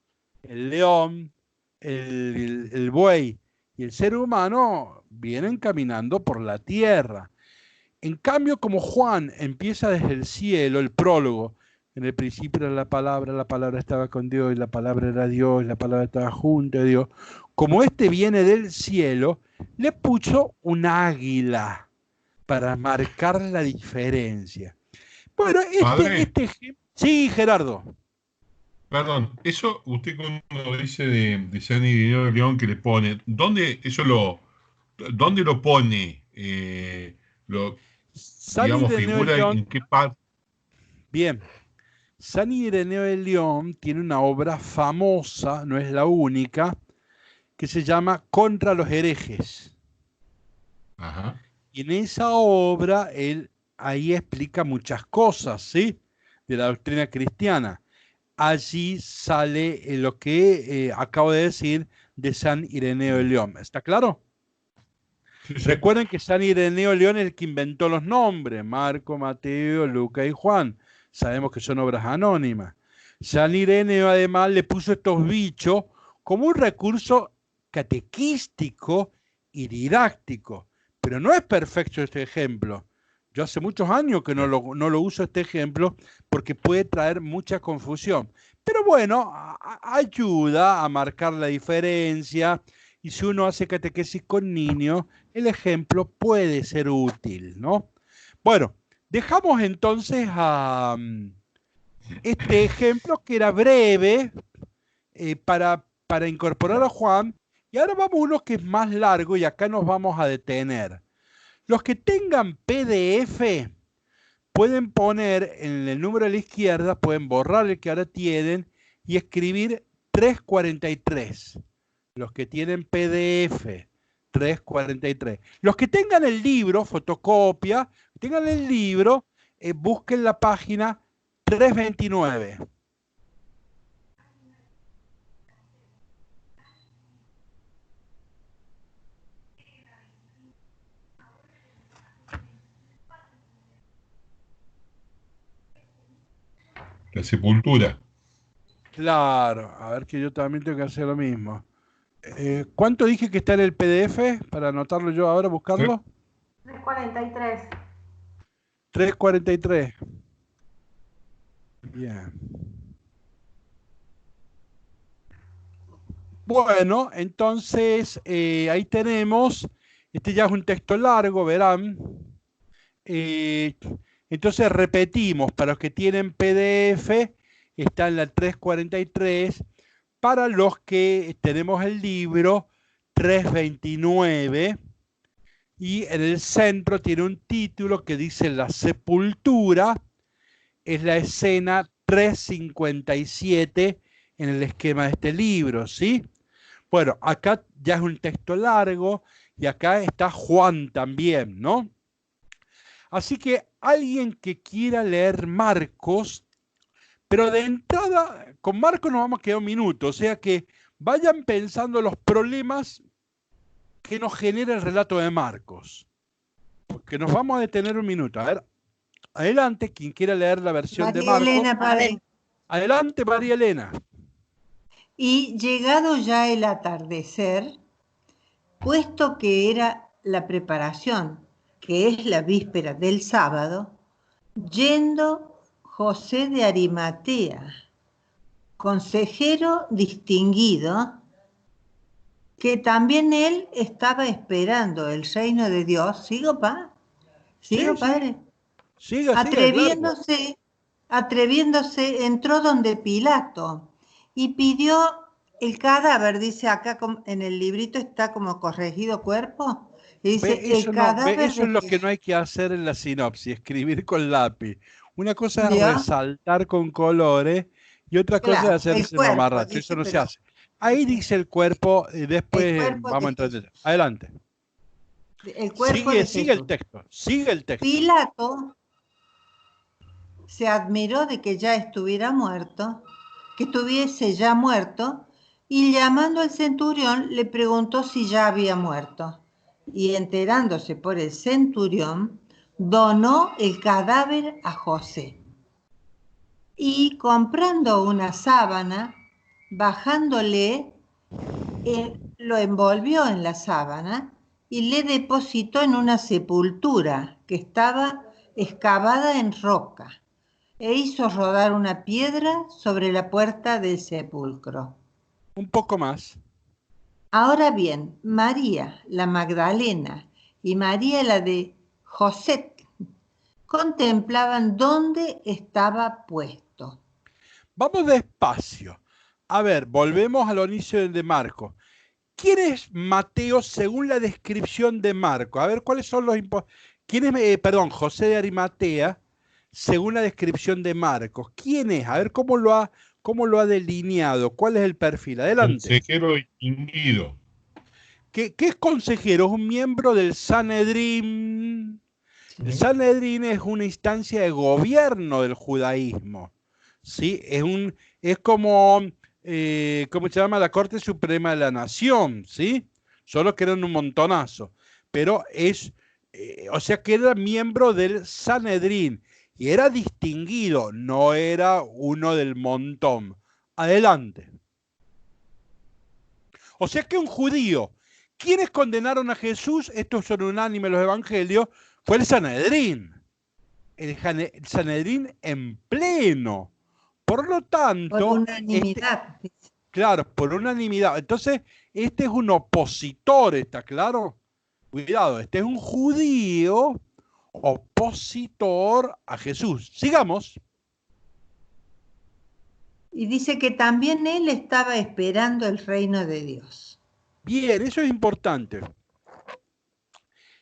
Speaker 12: El león, el buey y el ser humano vienen caminando por la tierra. En cambio, como Juan empieza desde el cielo, el prólogo, en el principio era la palabra estaba con Dios, y la palabra era Dios, la palabra estaba junto a Dios. Como este viene del cielo, le puso un águila para marcar la diferencia. Bueno,
Speaker 1: Padre,
Speaker 12: sí, Gerardo.
Speaker 1: perdón, eso usted cuando dice de San Ireneo de León que le pone, ¿dónde lo pone?
Speaker 12: San
Speaker 1: Digamos,
Speaker 12: Ireneo de
Speaker 1: figura
Speaker 12: León,
Speaker 1: en qué parte.
Speaker 12: bien, San Ireneo de León tiene una obra famosa, no es la única, que se llama Contra los herejes.
Speaker 1: Ajá.
Speaker 12: Y en esa obra él ahí explica muchas cosas, ¿sí? De la doctrina cristiana. Allí sale lo que acabo de decir de San Ireneo de León. ¿Está claro?
Speaker 1: Sí, sí.
Speaker 12: Recuerden que San Ireneo de León es el que inventó los nombres, Marco, Mateo, Lucas y Juan. Sabemos que son obras anónimas. San Ireneo además le puso estos bichos como un recurso catequístico y didáctico. Pero no es perfecto este ejemplo. Yo hace muchos años que no lo uso este ejemplo porque puede traer mucha confusión. Pero bueno, ayuda a marcar la diferencia. Y si uno hace catequesis con niños, el ejemplo puede ser útil, ¿no? Bueno, dejamos entonces a este ejemplo que era breve para incorporar a Juan. Y ahora vamos a uno que es más largo y acá nos vamos a detener. Los que tengan PDF pueden poner en el número de la izquierda, pueden borrar el que ahora tienen y escribir 343. Los que tienen PDF, 343. Los que tengan el libro, fotocopia, tengan el libro, busquen la página 329.
Speaker 1: La sepultura.
Speaker 12: Claro, a ver que yo también tengo que hacer lo mismo. ¿Cuánto dije que está en el PDF? Para anotarlo yo ahora, buscarlo.
Speaker 11: 343.
Speaker 12: 343. Bien. Bueno, entonces ahí tenemos. Este ya es un texto largo, verán. Entonces repetimos, para los que tienen PDF, está en la 343. Para los que tenemos el libro, 329. Y en el centro tiene un título que dice La sepultura. Es la escena 357 en el esquema de este libro, ¿sí? Bueno, acá ya es un texto largo y acá está Juan también, ¿no? Así que alguien que quiera leer Marcos, pero de entrada, con Marcos nos vamos a quedar un minuto, o sea que vayan pensando los problemas que nos genera el relato de Marcos, porque nos vamos a detener un minuto. A ver, adelante, quien quiera leer la versión de Marcos.
Speaker 7: Elena, padre.
Speaker 12: Adelante, María Elena.
Speaker 7: Y llegado ya el atardecer, puesto que era la preparación, que es la víspera del sábado, yendo José de Arimatea, consejero distinguido, que también él estaba esperando el reino de Dios. ¿Sigo, pa? ¿Sigo,
Speaker 12: Sí,
Speaker 7: padre?
Speaker 12: Siga,
Speaker 7: Atreviéndose, entró donde Pilato y pidió el cadáver, dice acá en el librito, está como corregido cuerpo, y dice
Speaker 12: Eso
Speaker 7: el cadáver
Speaker 12: eso es
Speaker 7: de
Speaker 12: lo que no hay que hacer en la sinopsis, escribir con lápiz. Una cosa es
Speaker 7: ¿Vio?
Speaker 12: resaltar con colores y otra cosa
Speaker 7: Claro,
Speaker 12: es hacerse
Speaker 7: el cuerpo,
Speaker 12: mamarracho.
Speaker 7: dice,
Speaker 12: Eso no se
Speaker 7: pero-
Speaker 12: hace. Ahí dice el cuerpo y después
Speaker 7: El cuerpo
Speaker 12: vamos a
Speaker 7: de
Speaker 12: entrar. Adelante.
Speaker 7: El cuerpo de
Speaker 12: Sigue el
Speaker 7: Jesús.
Speaker 12: texto. Sigue el texto.
Speaker 7: Pilato se admiró de que ya estuviera muerto, que estuviese ya muerto, y llamando al centurión le preguntó si ya había muerto. Y enterándose por el centurión, donó el cadáver a José. Y comprando una sábana, bajándole, lo envolvió en la sábana y le depositó en una sepultura que estaba excavada en roca, e hizo rodar una piedra sobre la puerta del sepulcro.
Speaker 12: Un poco más.
Speaker 7: Ahora bien, María, la Magdalena, y María, la de José, contemplaban dónde estaba puesto.
Speaker 12: Vamos despacio. A ver, volvemos al inicio de Marcos. ¿Quién es Mateo según la descripción de Marcos? A ver, ¿cuáles son los ¿Quién es, José de Arimatea según la descripción de Marcos? ¿Quién es? A ver cómo lo ha delineado. ¿Cuál es el perfil? Adelante.
Speaker 1: Consejero distinguido.
Speaker 12: ¿Qué es consejero? Es un miembro del Sanedrín. El Sanedrín es una instancia de gobierno del judaísmo. ¿Sí? Es como, ¿cómo se llama? La Corte Suprema de la Nación, ¿sí? Solo que eran un montonazo. Pero o sea que era miembro del Sanedrín y era distinguido, no era uno del montón. Adelante. O sea que un judío. ¿Quiénes condenaron a Jesús? Estos son unánimes los evangelios. Fue el Sanedrín. El Sanedrín en pleno. Por lo tanto...
Speaker 7: Por unanimidad.
Speaker 12: Claro, por unanimidad. Entonces, este es un opositor, ¿está claro? Cuidado, este es un judío opositor a Jesús. Sigamos.
Speaker 7: Y dice que también él estaba esperando el reino de Dios.
Speaker 12: Bien, eso es importante.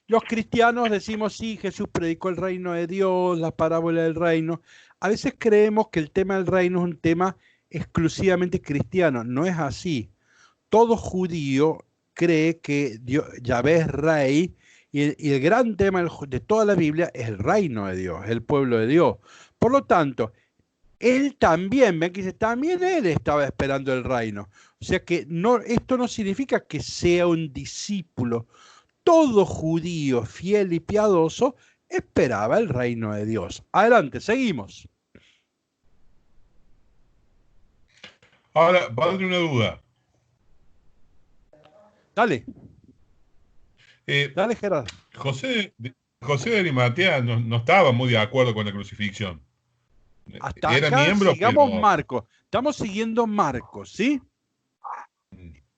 Speaker 12: Los cristianos decimos, sí, Jesús predicó el reino de Dios, la parábola del reino. A veces creemos que el tema del reino es un tema exclusivamente cristiano. No es así. Todo judío cree que Yahvé es rey y el gran tema de toda la Biblia es el reino de Dios, el pueblo de Dios. Por lo tanto, él también, ven que dice, también él estaba esperando el reino. O sea que esto no significa que sea un discípulo. Todo judío fiel y piadoso esperaba el reino de Dios. Adelante, seguimos.
Speaker 1: Ahora, padre, una duda.
Speaker 12: Dale. Dale, Gerardo.
Speaker 1: José de Arimatea no estaba muy de acuerdo con la crucifixión.
Speaker 12: Hasta
Speaker 1: Era
Speaker 12: acá
Speaker 1: miembro,
Speaker 12: sigamos
Speaker 1: pero...
Speaker 12: Marcos. Estamos siguiendo Marcos, ¿sí?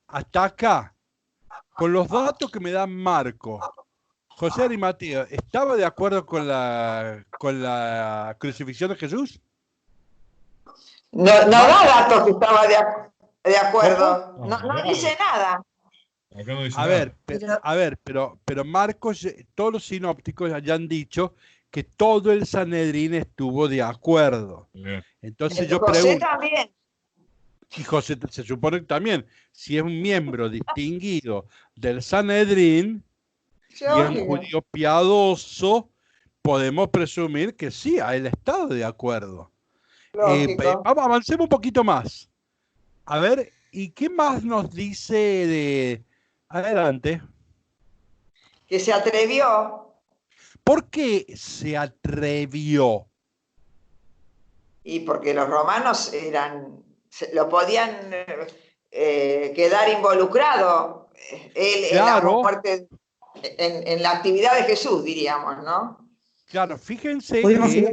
Speaker 12: Hasta acá. Con los datos que me da Marcos. José de Arimatea, ¿estaba de acuerdo con la crucifixión de Jesús?
Speaker 9: No da datos que estaba de acuerdo. No dice nada.
Speaker 1: Acá no dice nada.
Speaker 12: Pero Marcos, todos los sinópticos ya han dicho que todo el Sanedrín estuvo de acuerdo.
Speaker 1: Bien.
Speaker 12: Entonces yo
Speaker 9: José
Speaker 12: pregunto.
Speaker 9: también.
Speaker 12: Y José se supone que también, si es un miembro distinguido del Sanedrín y es un judío piadoso, podemos presumir que sí, a él estado de acuerdo. Avancemos un poquito más. A ver, ¿y qué más nos dice de... Adelante.
Speaker 9: Que se atrevió.
Speaker 12: ¿Por qué se atrevió?
Speaker 9: Y porque los romanos lo podían quedar involucrado. Él era parte en la actividad de Jesús, diríamos, ¿no?
Speaker 12: Claro, fíjense que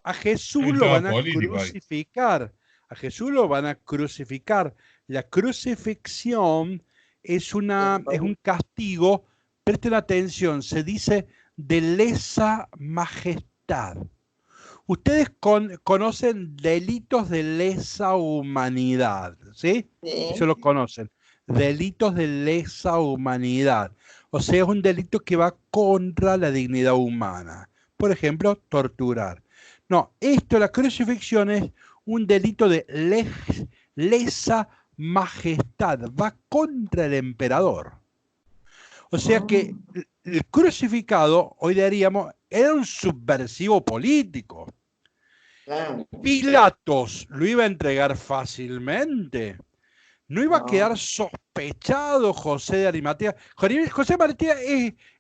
Speaker 12: a Jesús lo van a crucificar. A Jesús lo van a crucificar. La crucifixión es un castigo, presten atención, se dice de lesa majestad. Ustedes conocen delitos de lesa humanidad, ¿sí? Eso lo conocen. Delitos de lesa humanidad. O sea, es un delito que va contra la dignidad humana. Por ejemplo, torturar. No, la crucifixión es un delito de lesa majestad. Va contra el emperador. O sea que el crucificado, hoy diríamos, era un subversivo político. Pilatos lo iba a entregar fácilmente. No iba a quedar sospechado José de Arimatea. José de Arimatea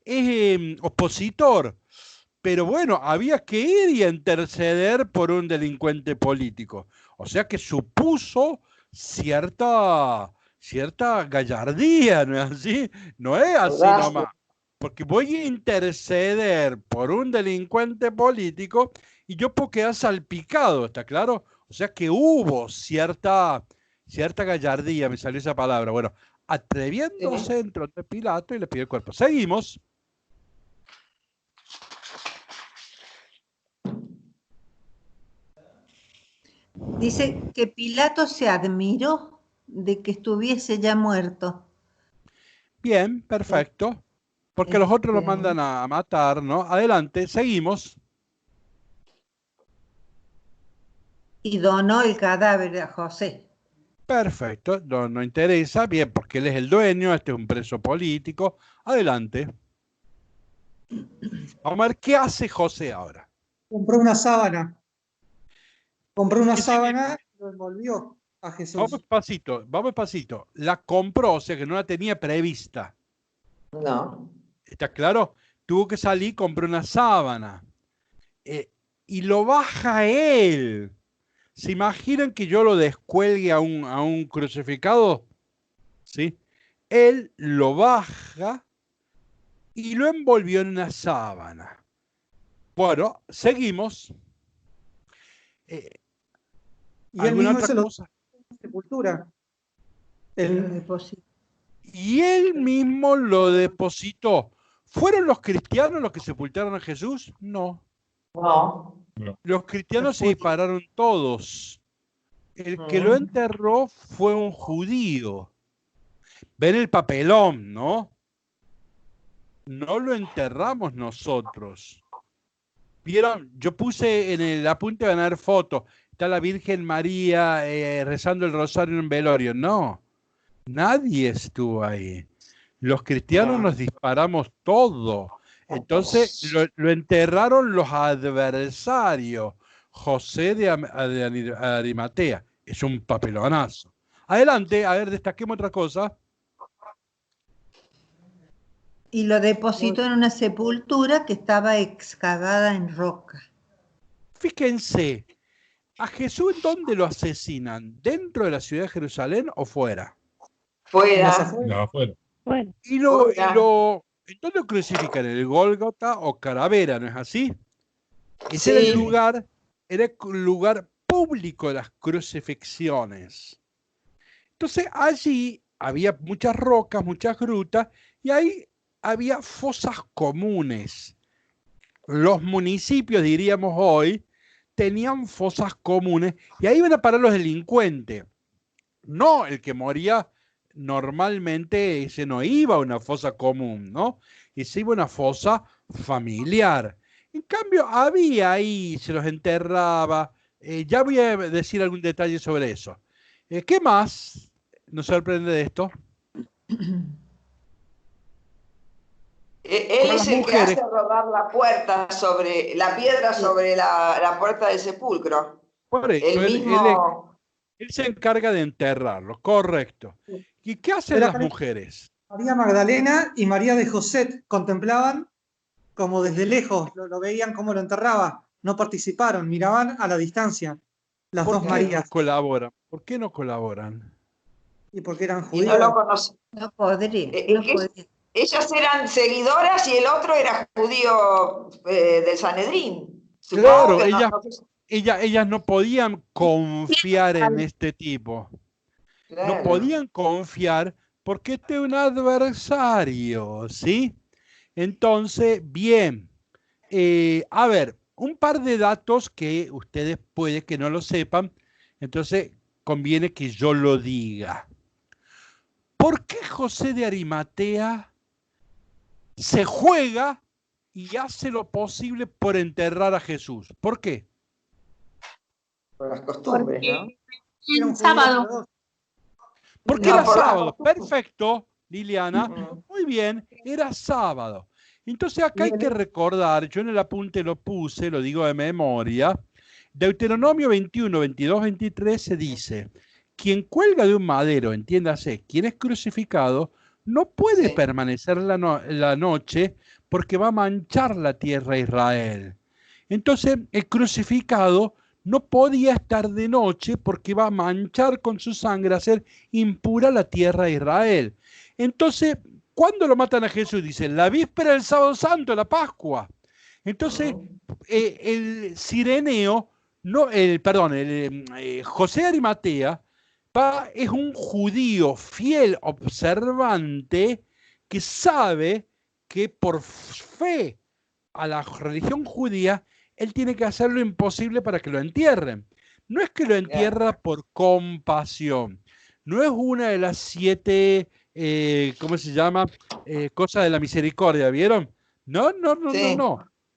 Speaker 12: es opositor, pero bueno, había que ir y interceder por un delincuente político. O sea que supuso cierta cierta gallardía, ¿no es así? No es así nomás. Porque voy a interceder por un delincuente político y yo puedo quedar salpicado, ¿está claro? O sea que hubo cierta gallardía, me salió esa palabra. Bueno, atreviéndose, entró ante Pilato y le pidió el cuerpo. Seguimos.
Speaker 7: Dice que Pilato se admiró de que estuviese ya muerto.
Speaker 12: Bien, perfecto. Porque los otros lo mandan a matar, ¿no? Adelante, seguimos.
Speaker 7: Y donó el cadáver a José.
Speaker 12: Perfecto, no interesa. Bien, porque él es el dueño, este es un preso político. Adelante. Vamos a ver qué hace José ahora.
Speaker 4: Compró una sábana. Compró una sábana y lo envolvió a Jesús.
Speaker 12: Vamos despacito. La compró, o sea que no la tenía prevista.
Speaker 9: No.
Speaker 12: ¿Está claro? Tuvo que salir, compró una sábana. Y lo baja él. ¿Se imaginan que yo lo descuelgue a un crucificado? ¿Sí? Él lo baja y lo envolvió en una sábana. Bueno, seguimos.
Speaker 4: Y él mismo se lo sepultura.
Speaker 12: Y él mismo lo depositó. ¿Fueron los cristianos los que sepultaron a Jesús? No.
Speaker 9: No.
Speaker 12: Los cristianos se dispararon todos. El que lo enterró fue un judío. Ven el papelón, ¿no? No lo enterramos nosotros. ¿Vieron? Yo puse en el apunte de ganar foto. Está la Virgen María rezando el rosario en un velorio. No, nadie estuvo ahí. Los cristianos nos disparamos todo. Entonces lo enterraron los adversarios. José de Arimatea. Es un papelonazo. Adelante, a ver, destaquemos otra cosa.
Speaker 7: Y lo depositó en una sepultura que estaba excavada en roca.
Speaker 12: Fíjense, ¿a Jesús dónde lo asesinan? ¿Dentro de la ciudad de Jerusalén o fuera?
Speaker 9: Fuera.
Speaker 1: No, afuera.
Speaker 5: Bueno,
Speaker 12: ¿En dónde lo crucifican? ¿En el Gólgota o Calavera, no es así? Ese era el lugar público de las crucifixiones. Entonces allí había muchas rocas, muchas grutas, y ahí había fosas comunes. Los municipios, diríamos hoy, tenían fosas comunes, y ahí iban a parar los delincuentes. No, el que moría normalmente ese no iba a una fosa común, ¿no? Ese iba a una fosa familiar. En cambio, había ahí, se los enterraba. Ya voy a decir algún detalle sobre eso. ¿Qué más nos sorprende de esto?
Speaker 9: Él es el que hace rodar la puerta sobre la piedra sobre la puerta del sepulcro.
Speaker 12: Por eso, él se encarga de enterrarlo, correcto. ¿Y qué hacen las mujeres?
Speaker 4: María Magdalena y María de José contemplaban como desde lejos, lo veían cómo lo enterraba, no participaron, miraban a la distancia, las dos Marías.
Speaker 12: ¿Por qué no colaboran?
Speaker 4: Y porque eran
Speaker 9: judíos. Y no lo conocen.
Speaker 7: No podría.
Speaker 9: Ellas eran seguidoras y el otro era judío del Sanedrín.
Speaker 12: Claro, ellas no podían confiar en este tipo. Claro. No podían confiar porque este es un adversario, ¿sí? Entonces, bien. A ver, un par de datos que ustedes puede que no lo sepan, entonces conviene que yo lo diga. ¿Por qué José de Arimatea se juega y hace lo posible por enterrar a Jesús? ¿Por qué?
Speaker 9: Por las costumbres, ¿no?
Speaker 11: Era un sábado.
Speaker 12: Porque era sábado. Perfecto, Liliana. Muy bien, era sábado. Entonces acá hay que recordar, yo en el apunte lo puse, lo digo de memoria, Deuteronomio 21, 22, 23 se dice, quien cuelga de un madero, entiéndase, quien es crucificado, no puede permanecer la noche porque va a manchar la tierra de Israel. Entonces el crucificado no podía estar de noche porque va a manchar con su sangre, a hacer impura la tierra de Israel. Entonces, ¿cuándo lo matan a Jesús? Dice, la víspera del sábado santo, la Pascua. Entonces, el Cireneo, José de Arimatea, es un judío fiel, observante, que sabe que por fe a la religión judía, él tiene que hacer lo imposible para que lo entierren. No es que lo entierra por compasión, no es una de las 7, ¿cómo se llama? Cosas de la misericordia, ¿vieron? No.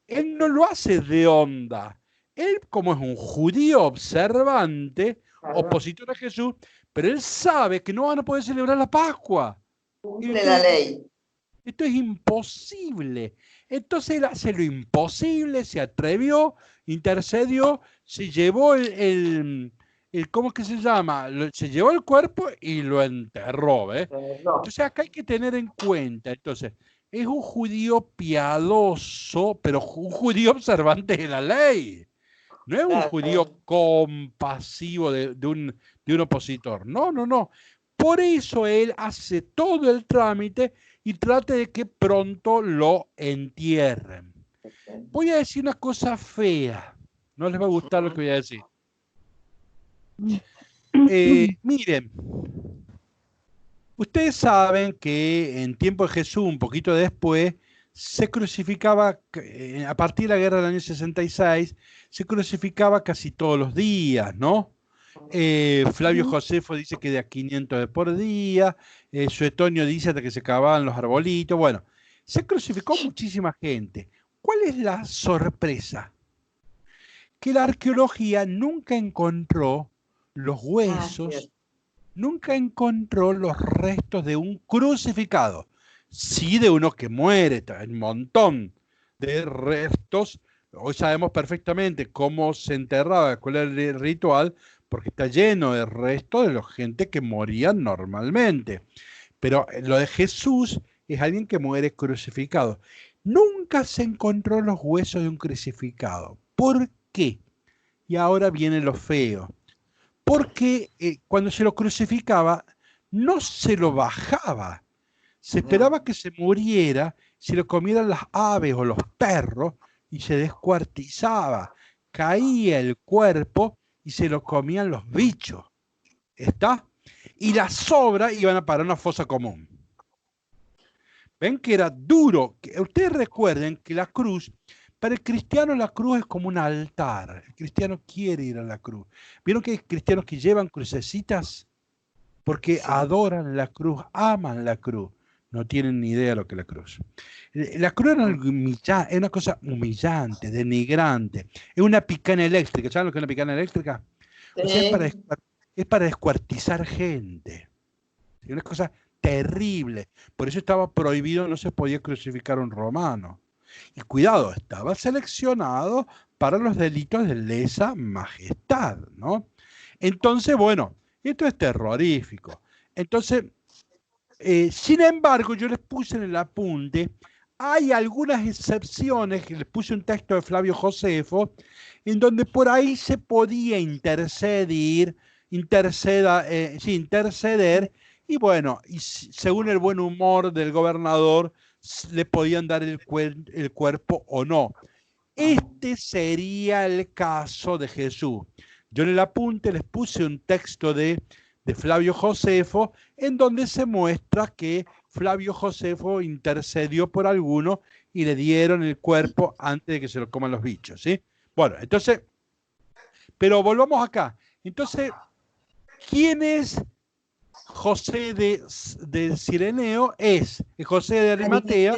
Speaker 12: Él no lo hace de onda. Él, como es un judío observante, opositor a Jesús, pero él sabe que no van a poder celebrar la Pascua.
Speaker 9: Cumple la ley.
Speaker 12: Esto es imposible. Entonces él hace lo imposible, se atrevió, intercedió, se llevó ¿cómo es que se llama? Se llevó el cuerpo y lo enterró, ¿eh? Entonces acá hay que tener en cuenta, entonces, es un judío piadoso, pero un judío observante de la ley. No es un judío compasivo de un opositor. No. Por eso él hace todo el trámite y trate de que pronto lo entierren. Voy a decir una cosa fea. No les va a gustar lo que voy a decir. Miren, ustedes saben que en tiempo de Jesús, un poquito después, se crucificaba, a partir de la guerra del año 66, se crucificaba casi todos los días, ¿no? Flavio Josefo dice que de a 500 por día, Suetonio dice hasta que se acababan los arbolitos. Bueno, se crucificó muchísima gente. ¿Cuál es la sorpresa? Que la arqueología nunca encontró los huesos, nunca encontró los restos de un crucificado. Sí de uno que muere, un montón de restos. Hoy sabemos perfectamente cómo se enterraba, cuál era el ritual, porque está lleno de restos de la gente que moría normalmente. Pero lo de Jesús es alguien que muere crucificado. Nunca se encontró los huesos de un crucificado. ¿Por qué? Y ahora viene lo feo. Porque cuando se lo crucificaba, no se lo bajaba. Se esperaba que se muriera, se lo comieran las aves o los perros y se descuartizaba. Caía el cuerpo y se lo comían los bichos. ¿Está? Y las sobras iban a parar a una fosa común. ¿Ven que era duro? Ustedes recuerden que la cruz, para el cristiano la cruz es como un altar. El cristiano quiere ir a la cruz. ¿Vieron que hay cristianos que llevan crucecitas? Porque adoran la cruz, aman la cruz. No tienen ni idea de lo que es la cruz. La cruz es una cosa humillante, denigrante. Es una picana eléctrica. ¿Saben lo que es una picana eléctrica? O sea, es para descuartizar gente. Es una cosa terrible. Por eso estaba prohibido, no se podía crucificar a un romano. Y cuidado, estaba seleccionado para los delitos de lesa majestad, ¿no? Entonces, bueno, esto es terrorífico. Entonces, sin embargo, yo les puse en el apunte, hay algunas excepciones, que les puse un texto de Flavio Josefo, en donde por ahí se podía interceder, y bueno, y según el buen humor del gobernador, le podían dar el cuerpo o no. Este sería el caso de Jesús. Yo en el apunte les puse un texto de Flavio Josefo, en donde se muestra que Flavio Josefo intercedió por alguno y le dieron el cuerpo antes de que se lo coman los bichos, ¿sí? Bueno, entonces, pero volvamos acá. Entonces, ¿quién es José de Cireneo? Es José de Arimatea,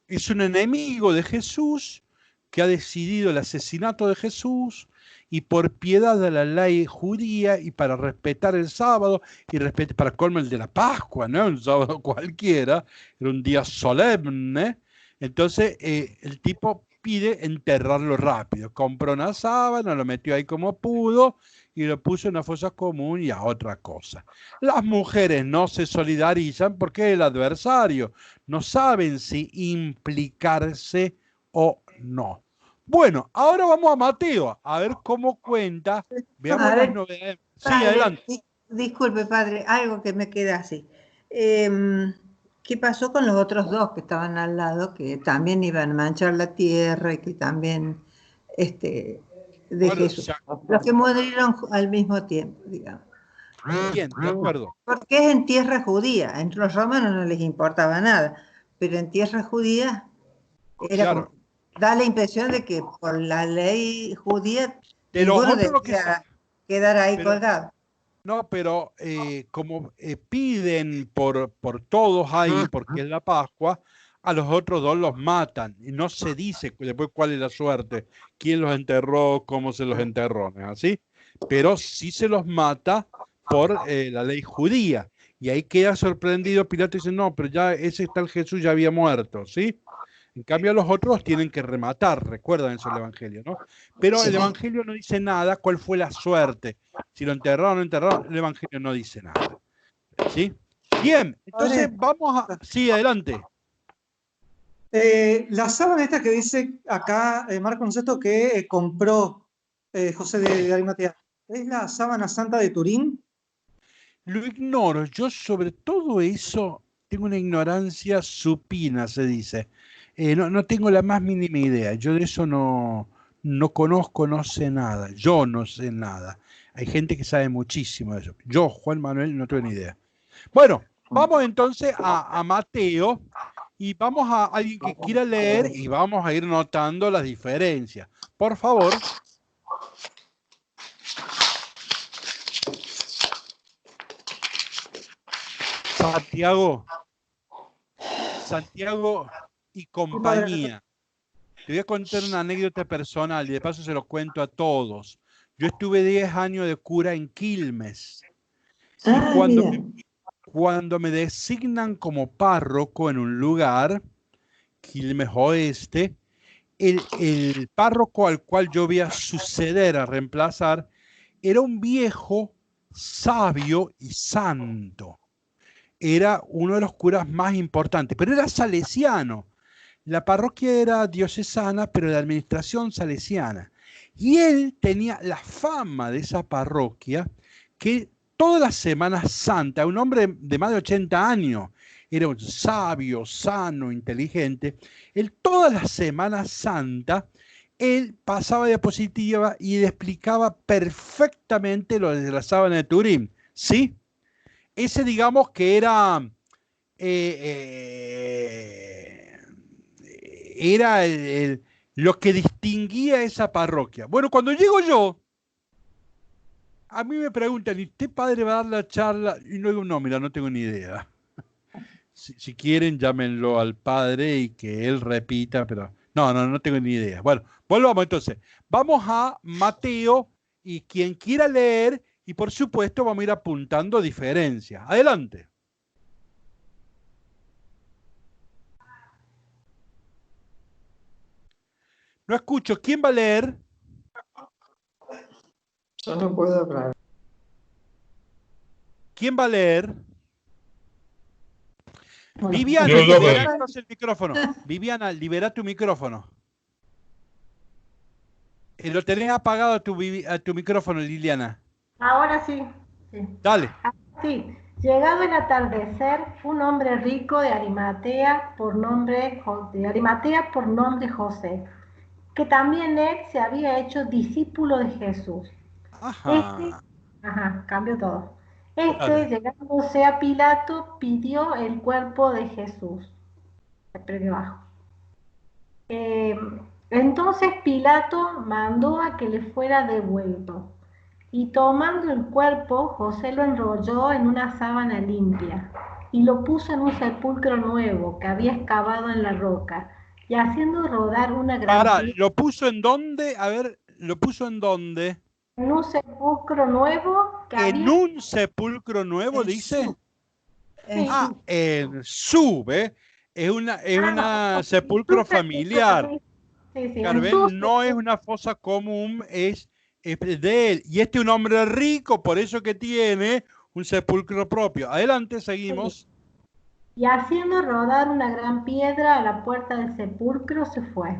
Speaker 12: es un enemigo de Jesús que ha decidido el asesinato de Jesús, y por piedad de la ley judía y para respetar el sábado y para colmo el de la Pascua, no un sábado cualquiera, era un día solemne. Entonces el tipo pide enterrarlo rápido, compró una sábana, lo metió ahí como pudo y lo puso en una fosa común y a otra cosa. Las mujeres no se solidarizan porque es el adversario, no saben si implicarse o no. Bueno, ahora vamos a Mateo, a ver cómo cuenta. Veamos
Speaker 7: A
Speaker 12: las
Speaker 7: ver,
Speaker 12: novedades. Sí,
Speaker 7: padre,
Speaker 12: adelante.
Speaker 7: disculpe, padre, algo que me queda así. ¿Qué pasó con los otros dos que estaban al lado, que también iban a manchar la tierra y que también de
Speaker 12: Bueno,
Speaker 7: Jesús? Los que murieron al mismo tiempo, digamos.
Speaker 12: Bien, de acuerdo.
Speaker 7: Porque es en tierra judía. Entre los romanos no les importaba nada, pero en tierra judía era
Speaker 12: Claro.
Speaker 7: como, da la impresión de que por la ley judía
Speaker 12: De los
Speaker 7: ninguno
Speaker 12: otros lo que
Speaker 7: debía quedar ahí
Speaker 12: pero-
Speaker 7: colgado.
Speaker 12: No, pero como piden por todos ahí, porque es la Pascua, a los otros dos los matan. Y no se dice después cuál es la suerte, quién los enterró, cómo se los enterró, ¿no es así? Pero sí se los mata por la ley judía. Y ahí queda sorprendido Pilato y dice, no, pero ya ese tal Jesús ya había muerto, ¿sí? En cambio, los otros tienen que rematar, recuerdan eso el Evangelio, ¿no? Pero el Evangelio no dice nada cuál fue la suerte. Si lo enterraron o no enterraron, el Evangelio no dice nada. ¿Sí? Bien, entonces vamos a... Sí, adelante.
Speaker 4: La sábana esta que dice acá Marco Sesto que compró José de Arimatea, ¿es la sábana santa de Turín?
Speaker 12: Lo ignoro. Yo sobre todo eso tengo una ignorancia supina, se dice. No tengo la más mínima idea. Yo de eso no conozco, no sé nada. Yo no sé nada. Hay gente que sabe muchísimo de eso. Yo, Juan Manuel, no tengo ni idea. Bueno, vamos entonces a Mateo y vamos a alguien que quiera leer y vamos a ir notando las diferencias. Por favor. Santiago y compañía. Te voy a contar una anécdota personal y de paso se lo cuento a todos. Yo estuve 10 años de cura en Quilmes. Y cuando me designan como párroco en un lugar, Quilmes Oeste, el párroco al cual yo voy a suceder, a reemplazar, era un viejo sabio y santo. Era uno de los curas más importantes, pero era salesiano. La parroquia era diocesana, pero de administración salesiana. Y él tenía la fama de esa parroquia que todas las Semanas Santas, un hombre de más de 80 años, era un sabio, sano, inteligente. Él todas las Semanas Santas, él pasaba diapositiva y le explicaba perfectamente lo de la sábana de Turín, ¿sí? Ese digamos que era lo que distinguía esa parroquia. Bueno, cuando llego yo, a mí me preguntan, ¿y usted padre va a dar la charla? Y no digo, no, mira, no tengo ni idea. Si quieren, llámenlo al padre y que él repita, pero no tengo ni idea. Bueno, volvamos entonces. Vamos a Mateo y quien quiera leer, y por supuesto vamos a ir apuntando diferencias. Adelante. No escucho. ¿Quién va a leer?
Speaker 9: Yo no puedo hablar.
Speaker 12: ¿Quién va a leer? Viviana, liberanos el micrófono. Viviana, libera tu micrófono. Lo tenés apagado a tu micrófono, Liliana.
Speaker 11: Ahora sí.
Speaker 12: Dale.
Speaker 11: Sí. Llegado el atardecer, un hombre rico de Arimatea por nombre José, que también él se había hecho discípulo de Jesús. Cambió todo. Llegándose a Pilato, pidió el cuerpo de Jesús. Entonces Pilato mandó a que le fuera devuelto. Y tomando el cuerpo, José lo enrolló en una sábana limpia y lo puso en un sepulcro nuevo que había excavado en la roca, y haciendo rodar una gran...
Speaker 12: ¿Lo puso en dónde? A ver, ¿lo puso en dónde?
Speaker 11: En un sepulcro nuevo que
Speaker 12: ¿En un sepulcro nuevo, dice? En su, ¿ve? Es una sepulcro familiar. Carmen, no es una fosa común, es de él. Y este es un hombre rico, por eso que tiene un sepulcro propio. Adelante, seguimos.
Speaker 11: Y haciendo rodar una gran piedra a la puerta del sepulcro se fue.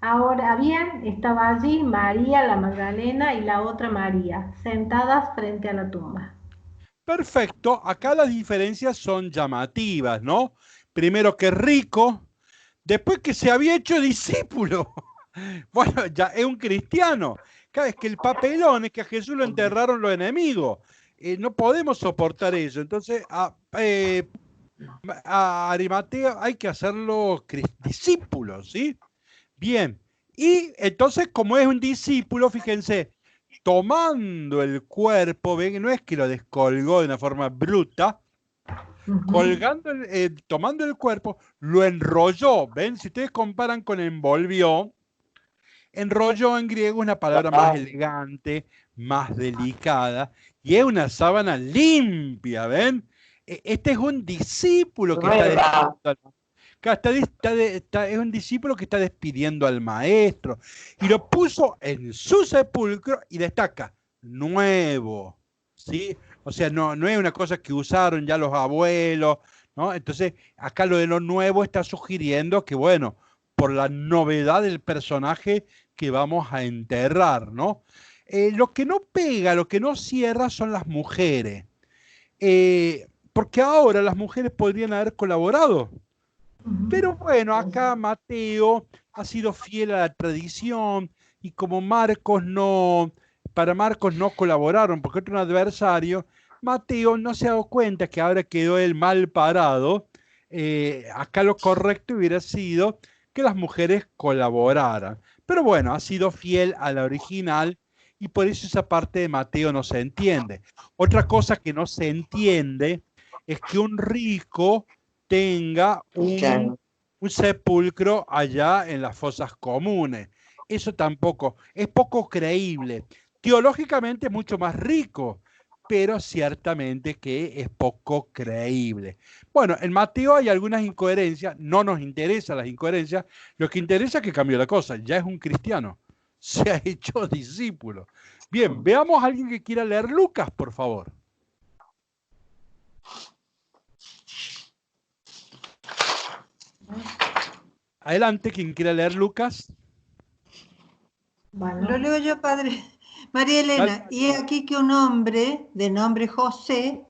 Speaker 11: Ahora bien, estaba allí María la Magdalena y la otra María, sentadas frente a la tumba.
Speaker 12: Perfecto, acá las diferencias son llamativas, ¿no? Primero que rico, después que se había hecho discípulo. Bueno, ya es un cristiano. Cada vez que el papelón es que a Jesús lo enterraron los enemigos. No podemos soportar eso. Entonces, a Arimatea hay que hacerlo discípulo, ¿sí? Bien. Y entonces, como es un discípulo, fíjense, tomando el cuerpo, ven, no es que lo descolgó de una forma bruta, tomando el cuerpo, lo enrolló. ¿Ven? Si ustedes comparan con envolvió, enrolló en griego es una palabra más elegante, más delicada, y es una sábana limpia, ¿ven? Este es un discípulo que es un discípulo que está despidiendo al maestro, y lo puso en su sepulcro y destaca, nuevo, ¿sí? O sea, no es una cosa que usaron ya los abuelos, ¿no? Entonces, acá lo de lo nuevo está sugiriendo que, bueno, por la novedad del personaje que vamos a enterrar, ¿no? Lo que no pega, lo que no cierra son las mujeres. Porque ahora las mujeres podrían haber colaborado. Pero bueno, acá Mateo ha sido fiel a la tradición y como para Marcos no colaboraron porque otro adversario, Mateo no se ha dado cuenta que ahora quedó él mal parado. Acá lo correcto hubiera sido que las mujeres colaboraran. Pero bueno, ha sido fiel a la original y por eso esa parte de Mateo no se entiende. Otra cosa que no se entiende es que un rico tenga un sepulcro allá en las fosas comunes. Eso tampoco, es poco creíble. Teológicamente es mucho más rico, pero ciertamente que es poco creíble. Bueno, en Mateo hay algunas incoherencias, no nos interesan las incoherencias, lo que interesa es que cambió la cosa, ya es un cristiano, se ha hecho discípulo. Bien, veamos a alguien que quiera leer Lucas, por favor. Adelante, quien quiera leer Lucas.
Speaker 7: Bueno. Lo leo yo, padre. María Elena, y es aquí que un hombre de nombre José,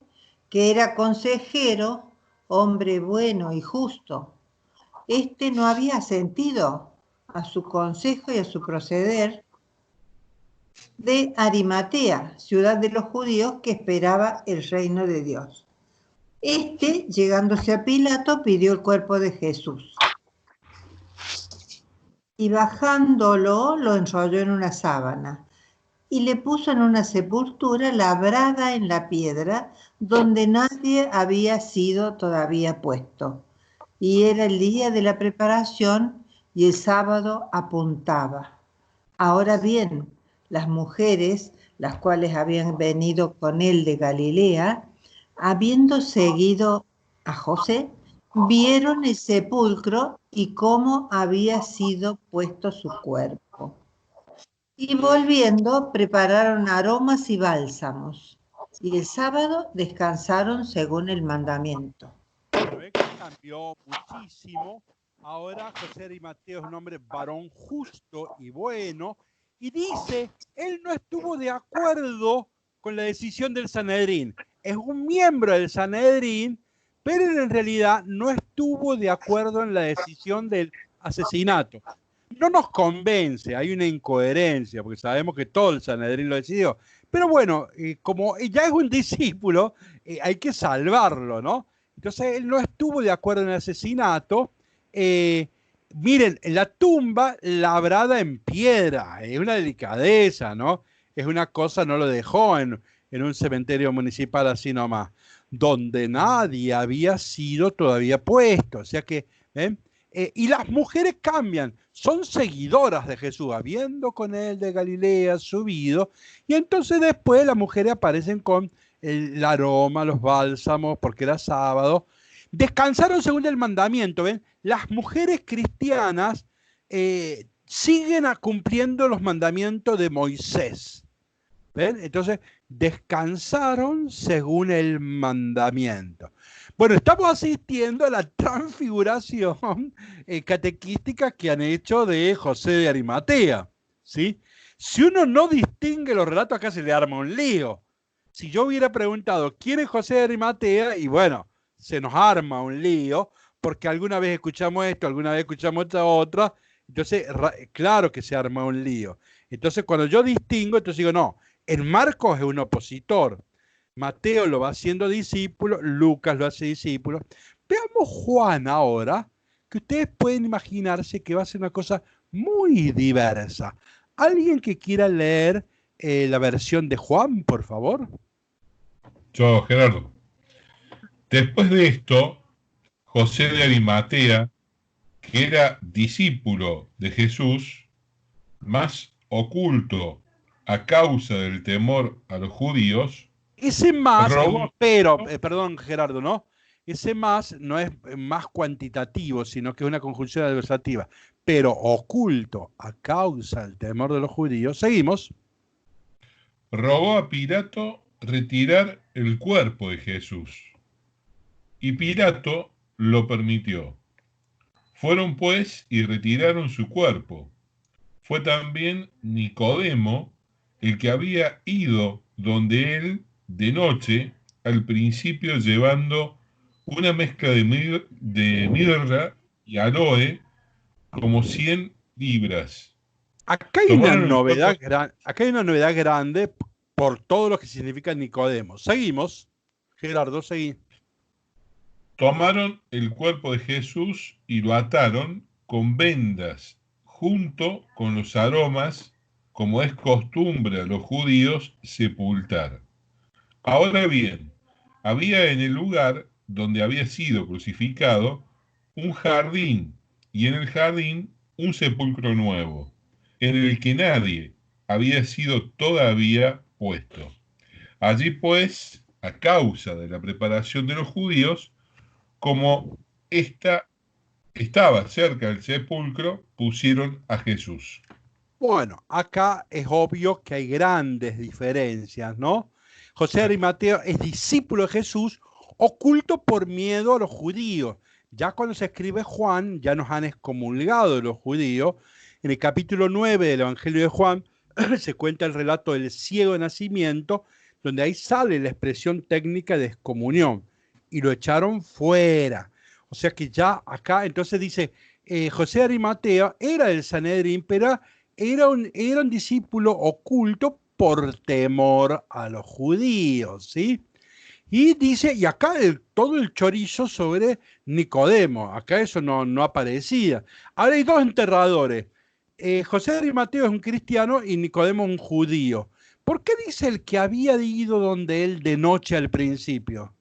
Speaker 7: que era consejero, hombre bueno y justo, este no había sentido a su consejo y a su proceder, de Arimatea, ciudad de los judíos que esperaba el reino de Dios. Este, llegándose a Pilato, pidió el cuerpo de Jesús. Y bajándolo, lo enrolló en una sábana y le puso en una sepultura labrada en la piedra donde nadie había sido todavía puesto. Y era el día de la preparación y el sábado apuntaba. Ahora bien, las mujeres, las cuales habían venido con él de Galilea, habiendo seguido a José, vieron el sepulcro y cómo había sido puesto su cuerpo. Y volviendo, prepararon aromas y bálsamos. Y el sábado descansaron según el mandamiento.
Speaker 12: Cambió muchísimo. Ahora José Arimateo es un hombre varón justo y bueno. Y dice, él no estuvo de acuerdo con la decisión del Sanedrín. Es un miembro del Sanedrín, pero en realidad no estuvo de acuerdo en la decisión del asesinato. No nos convence, hay una incoherencia, porque sabemos que todo el Sanedrín lo decidió. Pero bueno, como ya es un discípulo, hay que salvarlo, ¿no? Entonces él no estuvo de acuerdo en el asesinato. Miren, la tumba labrada en piedra, es una delicadeza, ¿no? Es una cosa, no lo dejó en un cementerio municipal así nomás, donde nadie había sido todavía puesto. O sea que, ¿ven? Y las mujeres cambian, son seguidoras de Jesús, habiendo con él de Galilea subido, y entonces después las mujeres aparecen con el aroma, los bálsamos, porque era sábado. Descansaron según el mandamiento, ¿ven? Las mujeres cristianas siguen cumpliendo los mandamientos de Moisés. ¿Ven? Entonces, descansaron según el mandamiento. Bueno, estamos asistiendo a la transfiguración catequística que han hecho de José de Arimatea, ¿sí? Si uno no distingue los relatos, acá se le arma un lío. Si yo hubiera preguntado quién es José de Arimatea, y bueno, se nos arma un lío, porque alguna vez escuchamos esto, alguna vez escuchamos esta otra, entonces claro que se arma un lío. Entonces cuando yo distingo, entonces digo, no, en Marcos es un opositor, Mateo lo va haciendo discípulo, Lucas lo hace discípulo. Veamos Juan ahora, que ustedes pueden imaginarse que va a ser una cosa muy diversa. ¿Alguien que quiera leer la versión de Juan, por favor?
Speaker 1: Yo, Gerardo. Después de esto, José de Arimatea, que era discípulo de Jesús, más oculto a causa del temor a los judíos,
Speaker 12: ese más,
Speaker 1: robó,
Speaker 12: pero, perdón Gerardo, ¿no? Ese más no es más cuantitativo, sino que es una conjunción adversativa. Pero oculto a causa del temor de los judíos, seguimos.
Speaker 1: Rogó a Pilato retirar el cuerpo de Jesús. Y Pilato lo permitió. Fueron pues y retiraron su cuerpo. Fue también Nicodemo el que había ido donde él de noche, al principio llevando una mezcla de mirra y aloe, como 100 libras.
Speaker 12: Acá hay una novedad grande por todo lo que significa Nicodemo. Seguimos, Gerardo, seguí.
Speaker 1: Tomaron el cuerpo de Jesús y lo ataron con vendas, junto con los aromas, como es costumbre a los judíos sepultar. Ahora bien, había en el lugar donde había sido crucificado un jardín, y en el jardín un sepulcro nuevo, en el que nadie había sido todavía puesto. Allí pues, a causa de la preparación de los judíos, como ésta estaba cerca del sepulcro, pusieron a Jesús.
Speaker 12: Bueno, acá es obvio que hay grandes diferencias, ¿no? José de Arimatea es discípulo de Jesús, oculto por miedo a los judíos. Ya cuando se escribe Juan, ya nos han excomulgado los judíos. En el capítulo 9 del Evangelio de Juan se cuenta el relato del ciego de nacimiento, donde ahí sale la expresión técnica de excomunión, y lo echaron fuera. O sea que ya acá, entonces dice, José de Arimatea era del Sanedrín, pero era un discípulo oculto por temor a los judíos, ¿sí? Y dice, y acá todo el chorizo sobre Nicodemo, acá eso no aparecía. Ahora hay dos enterradores. José de Arimatea es un cristiano y Nicodemo un judío. ¿Por qué dice el que había ido donde él de noche al principio?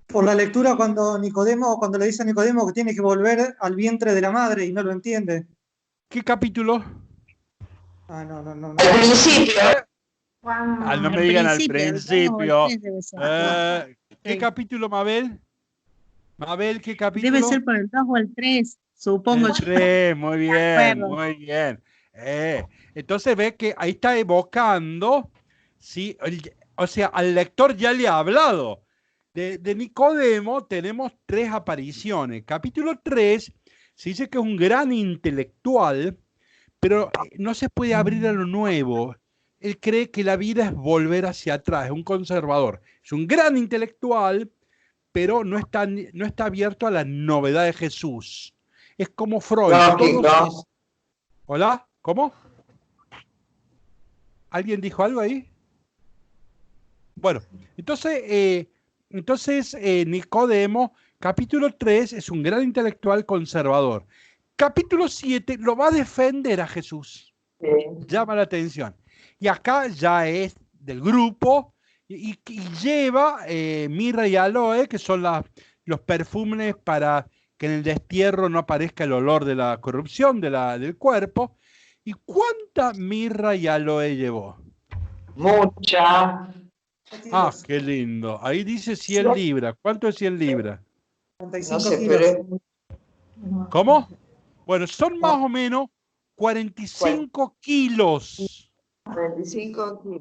Speaker 4: Por la lectura cuando le dice a Nicodemo que tiene que volver al vientre de la madre y no lo entiende.
Speaker 12: ¿Qué capítulo?
Speaker 4: No.
Speaker 9: Al principio.
Speaker 12: No me digan al principio. ¿Qué capítulo, Mabel? Mabel, ¿qué capítulo?
Speaker 13: Debe ser por el 2 o el 3, supongo.
Speaker 12: El 3, muy bien, muy bien. Entonces ve que ahí está evocando, ¿sí? O sea, al lector ya le ha hablado. De Nicodemo tenemos 3 apariciones. Capítulo 3 se dice que es un gran intelectual, pero no se puede abrir a lo nuevo. Él cree que la vida es volver hacia atrás, es un conservador. Es un gran intelectual, pero no está abierto a la novedad de Jesús. Es como Freud. ¿Hola? ¿Cómo? ¿Alguien dijo algo ahí? Bueno, entonces Nicodemo, capítulo 3, es un gran intelectual conservador. Capítulo 7 lo va a defender a Jesús. Sí. Llama la atención. Y acá ya es del grupo y lleva mirra y aloe, que son los perfumes para que en el destierro no aparezca el olor de la corrupción del cuerpo. ¿Y cuánta mirra y aloe llevó?
Speaker 9: Mucha.
Speaker 12: Ah, qué lindo. Ahí dice 100 libras. ¿Cuánto es 100 libras?
Speaker 4: 35 kilos.
Speaker 12: ¿Cómo? Bueno, son más o menos 45 kilos.
Speaker 9: 45 kilos.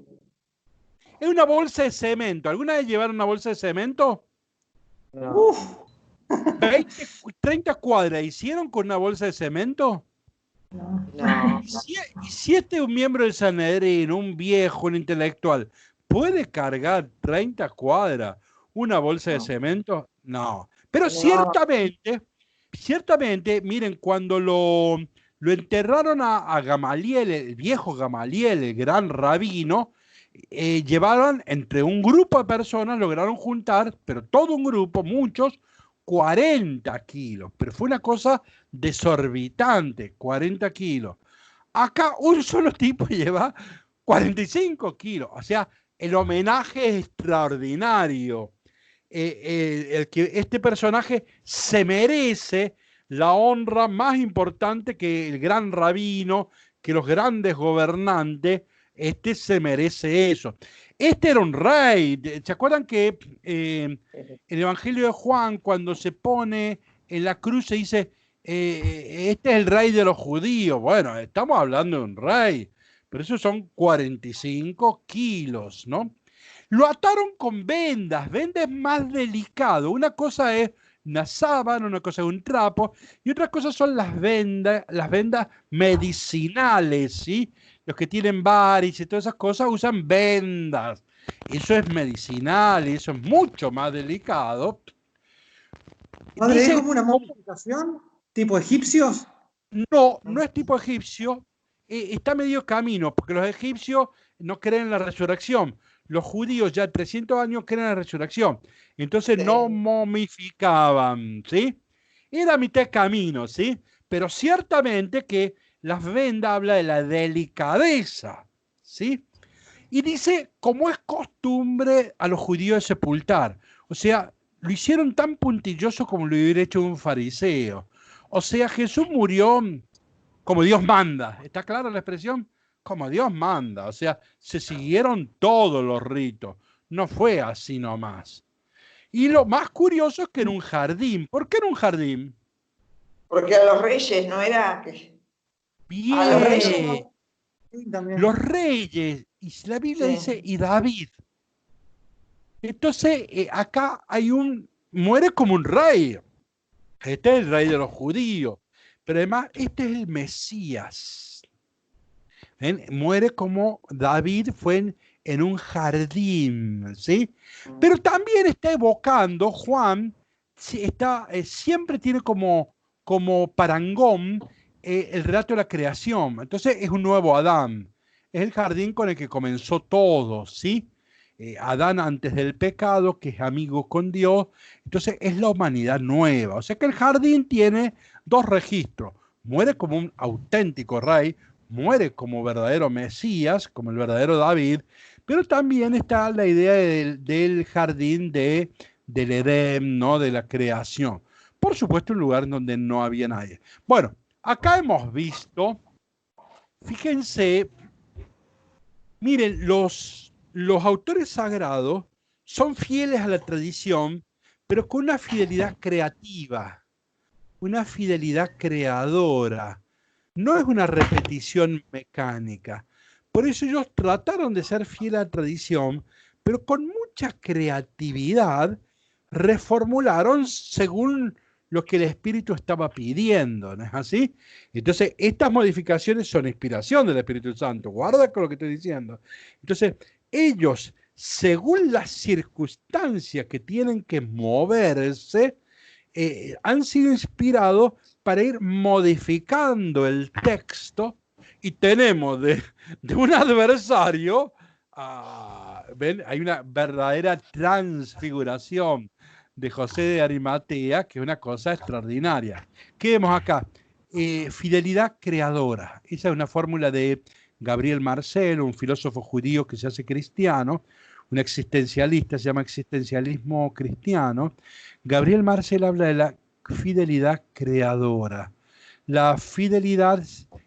Speaker 12: Es una bolsa de cemento. ¿Alguna vez llevaron una bolsa de cemento?
Speaker 9: No.
Speaker 12: Uf. 30 cuadras hicieron con una bolsa de cemento.
Speaker 9: No.
Speaker 12: Y si este es un miembro del Sanedrín, un viejo, un intelectual, ¿puede cargar 30 cuadras una bolsa de cemento? No. Pero ciertamente, miren, cuando lo enterraron a Gamaliel, el viejo Gamaliel, el gran rabino, llevaron entre un grupo de personas, lograron juntar, pero todo un grupo, muchos, 40 kilos. Pero fue una cosa desorbitante, 40 kilos. Acá un solo tipo lleva 45 kilos. O sea, el homenaje es extraordinario. El que este personaje se merece la honra más importante que el gran rabino, que los grandes gobernantes. Este se merece eso. Este era un rey. ¿Se acuerdan que el Evangelio de Juan, cuando se pone en la cruz, se dice, este es el rey de los judíos? Bueno, estamos hablando de un rey, pero esos son 45 kilos, ¿no? Lo ataron con vendas. Vendas es más delicado. Una cosa es una sábana, una cosa es un trapo, y otra cosa son las vendas medicinales, ¿sí? Los que tienen varices y todas esas cosas usan vendas. Eso es medicinal y eso es mucho más delicado.
Speaker 4: Padre, ¿es como una momificación? ¿Tipo egipcios?
Speaker 12: No, no es tipo egipcio. Está medio camino, porque los egipcios no creen en la resurrección. Los judíos ya 300 años creen en la resurrección. Entonces no momificaban, ¿sí? Era mitad de camino, ¿sí? Pero ciertamente que las vendas habla de la delicadeza, ¿sí? Y dice, como es costumbre a los judíos de sepultar. O sea, lo hicieron tan puntilloso como lo hubiera hecho un fariseo. O sea, Jesús murió como Dios manda. ¿Está clara la expresión? Como Dios manda. O sea, se siguieron todos los ritos. No fue así nomás. Y lo más curioso es que era un jardín. ¿Por qué era un jardín?
Speaker 9: Porque a los reyes no era...
Speaker 12: Bien.
Speaker 9: A los reyes.
Speaker 12: Los reyes. Y la Biblia dice, y David. Entonces, acá hay muere como un rey. Este es el rey de los judíos. Pero además, este es el Mesías. ¿Ven? Muere como David fue en un jardín, ¿sí? Pero también está evocando, Juan, siempre tiene como parangón el relato de la creación. Entonces es un nuevo Adán. Es el jardín con el que comenzó todo, ¿sí? Adán antes del pecado, que es amigo con Dios. Entonces es la humanidad nueva. O sea que el jardín tiene dos registros. Muere como un auténtico rey, muere como verdadero Mesías, como el verdadero David, pero también está la idea del jardín del Edén, ¿no? De la creación. Por supuesto, un lugar donde no había nadie. Bueno, acá hemos visto, fíjense, miren, los autores sagrados son fieles a la tradición, pero con una fidelidad creativa, una fidelidad creadora. No es una repetición mecánica. Por eso ellos trataron de ser fieles a la tradición, pero con mucha creatividad reformularon según lo que el Espíritu estaba pidiendo, ¿no es así? Entonces, estas modificaciones son inspiración del Espíritu Santo. Guarda con lo que estoy diciendo. Entonces, ellos, según las circunstancias que tienen que moverse, han sido inspirados para ir modificando el texto, y tenemos de un adversario, ¿ven? Hay una verdadera transfiguración de José de Arimatea, que es una cosa extraordinaria. ¿Qué vemos acá? Fidelidad creadora. Esa es una fórmula de Gabriel Marcel, un filósofo judío que se hace cristiano, un existencialista, se llama existencialismo cristiano. Gabriel Marcel habla de la fidelidad creadora. La fidelidad,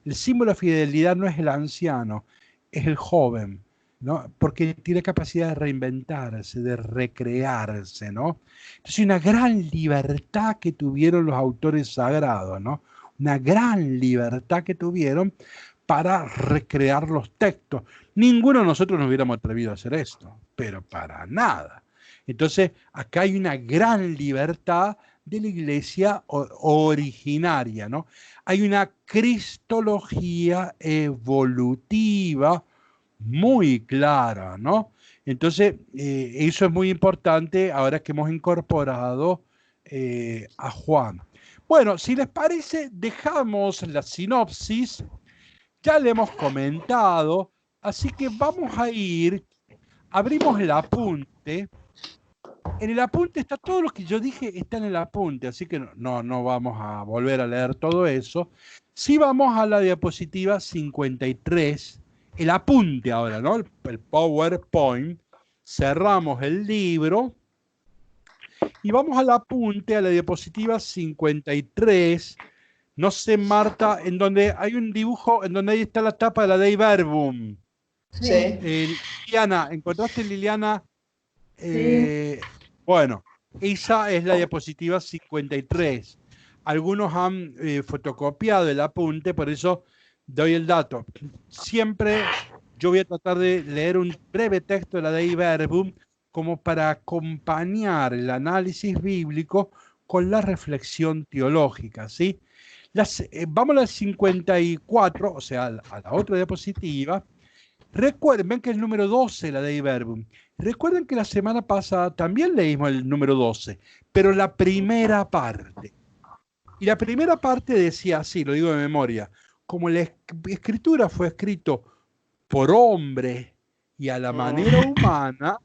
Speaker 12: el símbolo de fidelidad no es el anciano, es el joven, ¿no? Porque tiene capacidad de reinventarse, de recrearse, ¿no? Entonces, una gran libertad que tuvieron los autores sagrados, ¿no? una gran libertad que tuvieron para recrear los textos. Ninguno de nosotros nos hubiéramos atrevido a hacer esto, pero para nada. Entonces, acá hay una gran libertad de la iglesia originaria, ¿no? Hay una cristología evolutiva muy clara, ¿no? Entonces, eso es muy importante ahora que hemos incorporado a Juan. Bueno, si les parece, dejamos la sinopsis, ya le hemos comentado, así que vamos a ir, abrimos el apunte. En el apunte está todo lo que yo dije, está en el apunte, así que no vamos a volver a leer todo eso. Sí vamos a la diapositiva 53, el apunte ahora, ¿no? El PowerPoint. Cerramos el libro y vamos al apunte, a la diapositiva 53. No sé, Marta, en donde hay un dibujo, en donde ahí está la tapa de la Dei Verbum.
Speaker 9: Sí.
Speaker 12: Liliana, ¿encontraste, Liliana?
Speaker 3: Sí.
Speaker 12: Bueno, esa es la diapositiva 53. Algunos han fotocopiado el apunte, por eso doy el dato. Siempre yo voy a tratar de leer un breve texto de la Dei Verbum como para acompañar el análisis bíblico con la reflexión teológica, ¿sí? Vamos a la 54, o sea, a la otra diapositiva. Recuerden, ven que es el número 12 la Dei Verbum. Recuerden que la semana pasada también leímos el número 12, pero la primera parte. Y la primera parte decía así, lo digo de memoria, como la escritura fue escrito por hombre y a la manera humana,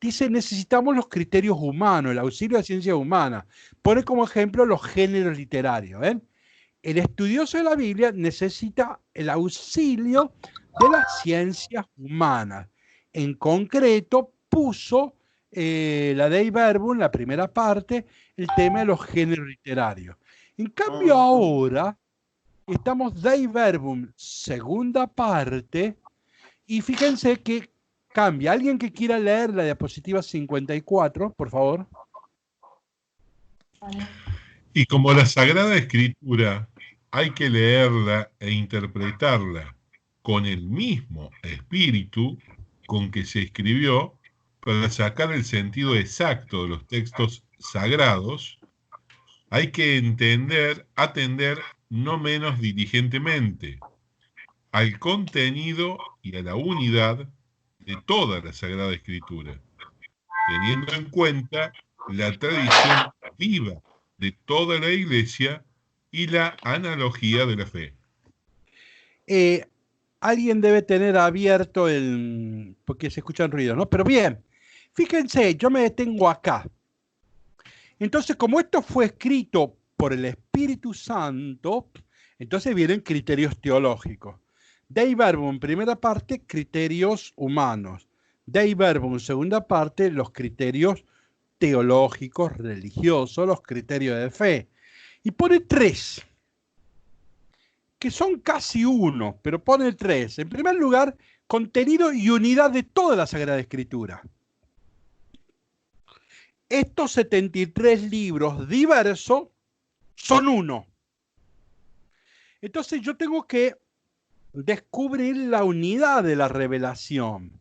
Speaker 12: dice, necesitamos los criterios humanos, el auxilio de la ciencia humana. Pone como ejemplo los géneros literarios. ¿Ven? El estudioso de la Biblia necesita el auxilio de las ciencias humanas. En concreto, puso la Dei Verbum, la primera parte, el tema de los géneros literarios. En cambio, ahora estamos Dei Verbum, segunda parte, y fíjense que cambia. ¿Alguien que quiera leer la diapositiva 54, por favor?
Speaker 1: Y como la Sagrada Escritura hay que leerla e interpretarla con el mismo espíritu con que se escribió para sacar el sentido exacto de los textos sagrados, hay que atender no menos diligentemente al contenido y a la unidad de toda la Sagrada Escritura, teniendo en cuenta la tradición viva de toda la Iglesia y la analogía de la fe.
Speaker 12: Alguien debe tener abierto porque se escuchan ruidos, ¿no? Pero bien, fíjense, yo me detengo acá. Entonces, como esto fue escrito por el Espíritu Santo, entonces vienen criterios teológicos. Dei Verbum, primera parte, criterios humanos. Dei Verbum, segunda parte, los criterios teológicos, religiosos, los criterios de fe. Y pone 3, que son casi 1, pero pone 3. En primer lugar, contenido y unidad de toda la Sagrada Escritura. Estos 73 libros diversos son 1. Entonces yo tengo que descubrir la unidad de la revelación.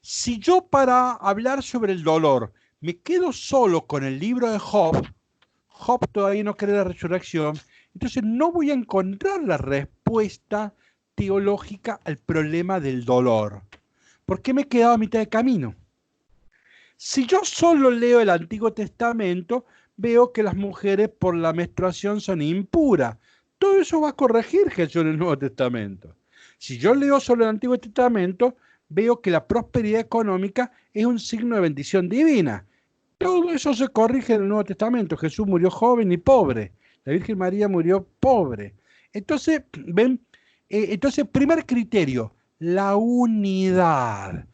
Speaker 12: Si yo para hablar sobre el dolor me quedo solo con el libro de Job, Job todavía no cree la resurrección, entonces no voy a encontrar la respuesta teológica al problema del dolor. ¿Por qué me he quedado a mitad de camino? Si yo solo leo el Antiguo Testamento, veo que las mujeres por la menstruación son impuras. Todo eso va a corregir Jesús en el Nuevo Testamento. Si yo leo solo el Antiguo Testamento, veo que la prosperidad económica es un signo de bendición divina. Todo eso se corrige en el Nuevo Testamento. Jesús murió joven y pobre. La Virgen María murió pobre. Entonces, ven, primer criterio, la unidad.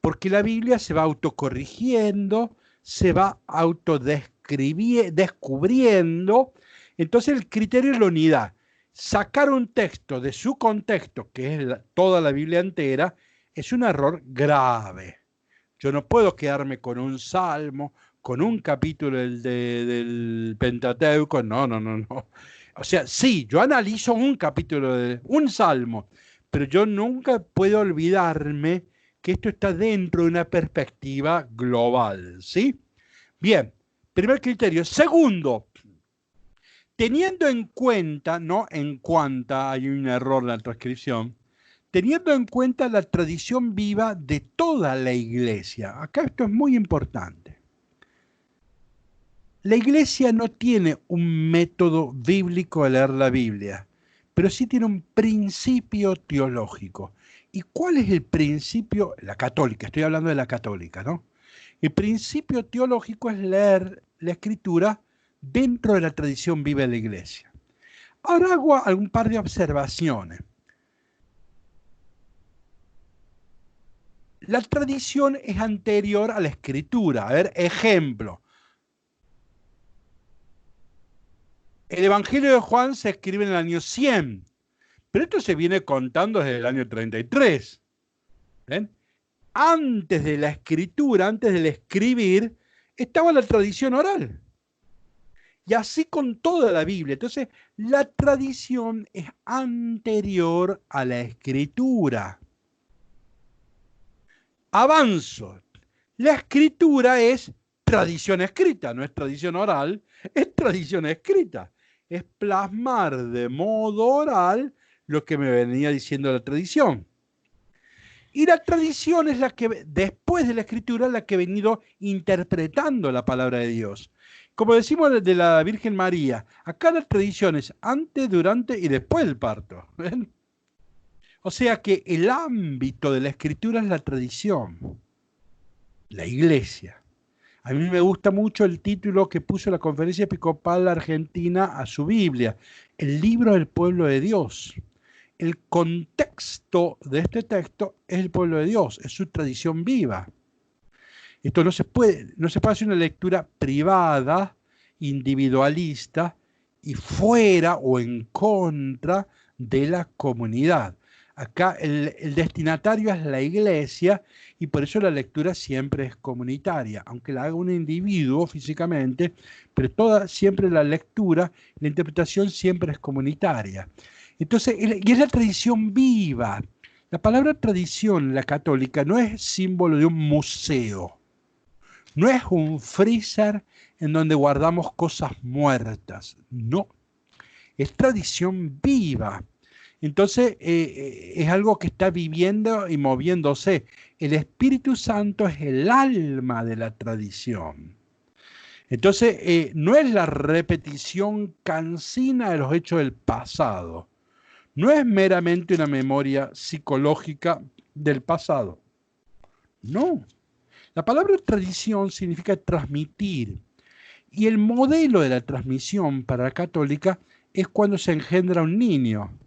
Speaker 12: Porque la Biblia se va autocorrigiendo, se va descubriendo. Entonces el criterio es la unidad. Sacar un texto de su contexto, que es toda la Biblia entera, es un error grave. Yo no puedo quedarme con un salmo, con un capítulo del Pentateuco, no. O sea, sí, yo analizo un capítulo de un salmo, pero yo nunca puedo olvidarme que esto está dentro de una perspectiva global, ¿sí? Bien, primer criterio. Segundo, teniendo en cuenta, no en cuanta, hay un error en la transcripción, teniendo en cuenta la tradición viva de toda la iglesia. Acá esto es muy importante. La iglesia no tiene un método bíblico de leer la Biblia, pero sí tiene un principio teológico. ¿Y cuál es el principio? La católica, estoy hablando de la católica, ¿no? El principio teológico es leer la Escritura dentro de la tradición viva de la iglesia. Ahora hago algún par de observaciones. La tradición es anterior a la Escritura. A ver, ejemplo. El Evangelio de Juan se escribe en el año 100, pero esto se viene contando desde el año 33. ¿Ven? Antes de la escritura, antes del escribir, estaba la tradición oral. Y así con toda la Biblia. Entonces, la tradición es anterior a la escritura. Avanzo. La escritura es tradición escrita, no es tradición oral, es tradición escrita. Es plasmar de modo oral lo que me venía diciendo la tradición. Y la tradición es la que, después de la escritura, la que ha venido interpretando la palabra de Dios. Como decimos de la Virgen María, acá la tradición es antes, durante y después del parto. ¿Ven? O sea que el ámbito de la escritura es la tradición, la iglesia. A mí me gusta mucho el título que puso la Conferencia Episcopal Argentina a su Biblia, el libro del pueblo de Dios. El contexto de este texto es el pueblo de Dios, es su tradición viva. Esto no se puede hacer una lectura privada, individualista y fuera o en contra de la comunidad. Acá el destinatario es la iglesia y por eso la lectura siempre es comunitaria, aunque la haga un individuo físicamente, pero siempre la lectura, la interpretación siempre es comunitaria. Entonces, y es la tradición viva. La palabra tradición, la católica, no es símbolo de un museo, no es un freezer en donde guardamos cosas muertas, no, es tradición viva. Entonces, es algo que está viviendo y moviéndose. El Espíritu Santo es el alma de la tradición. Entonces, no es la repetición cansina de los hechos del pasado. No es meramente una memoria psicológica del pasado. No. La palabra tradición significa transmitir. Y el modelo de la transmisión para la católica es cuando se engendra un niño.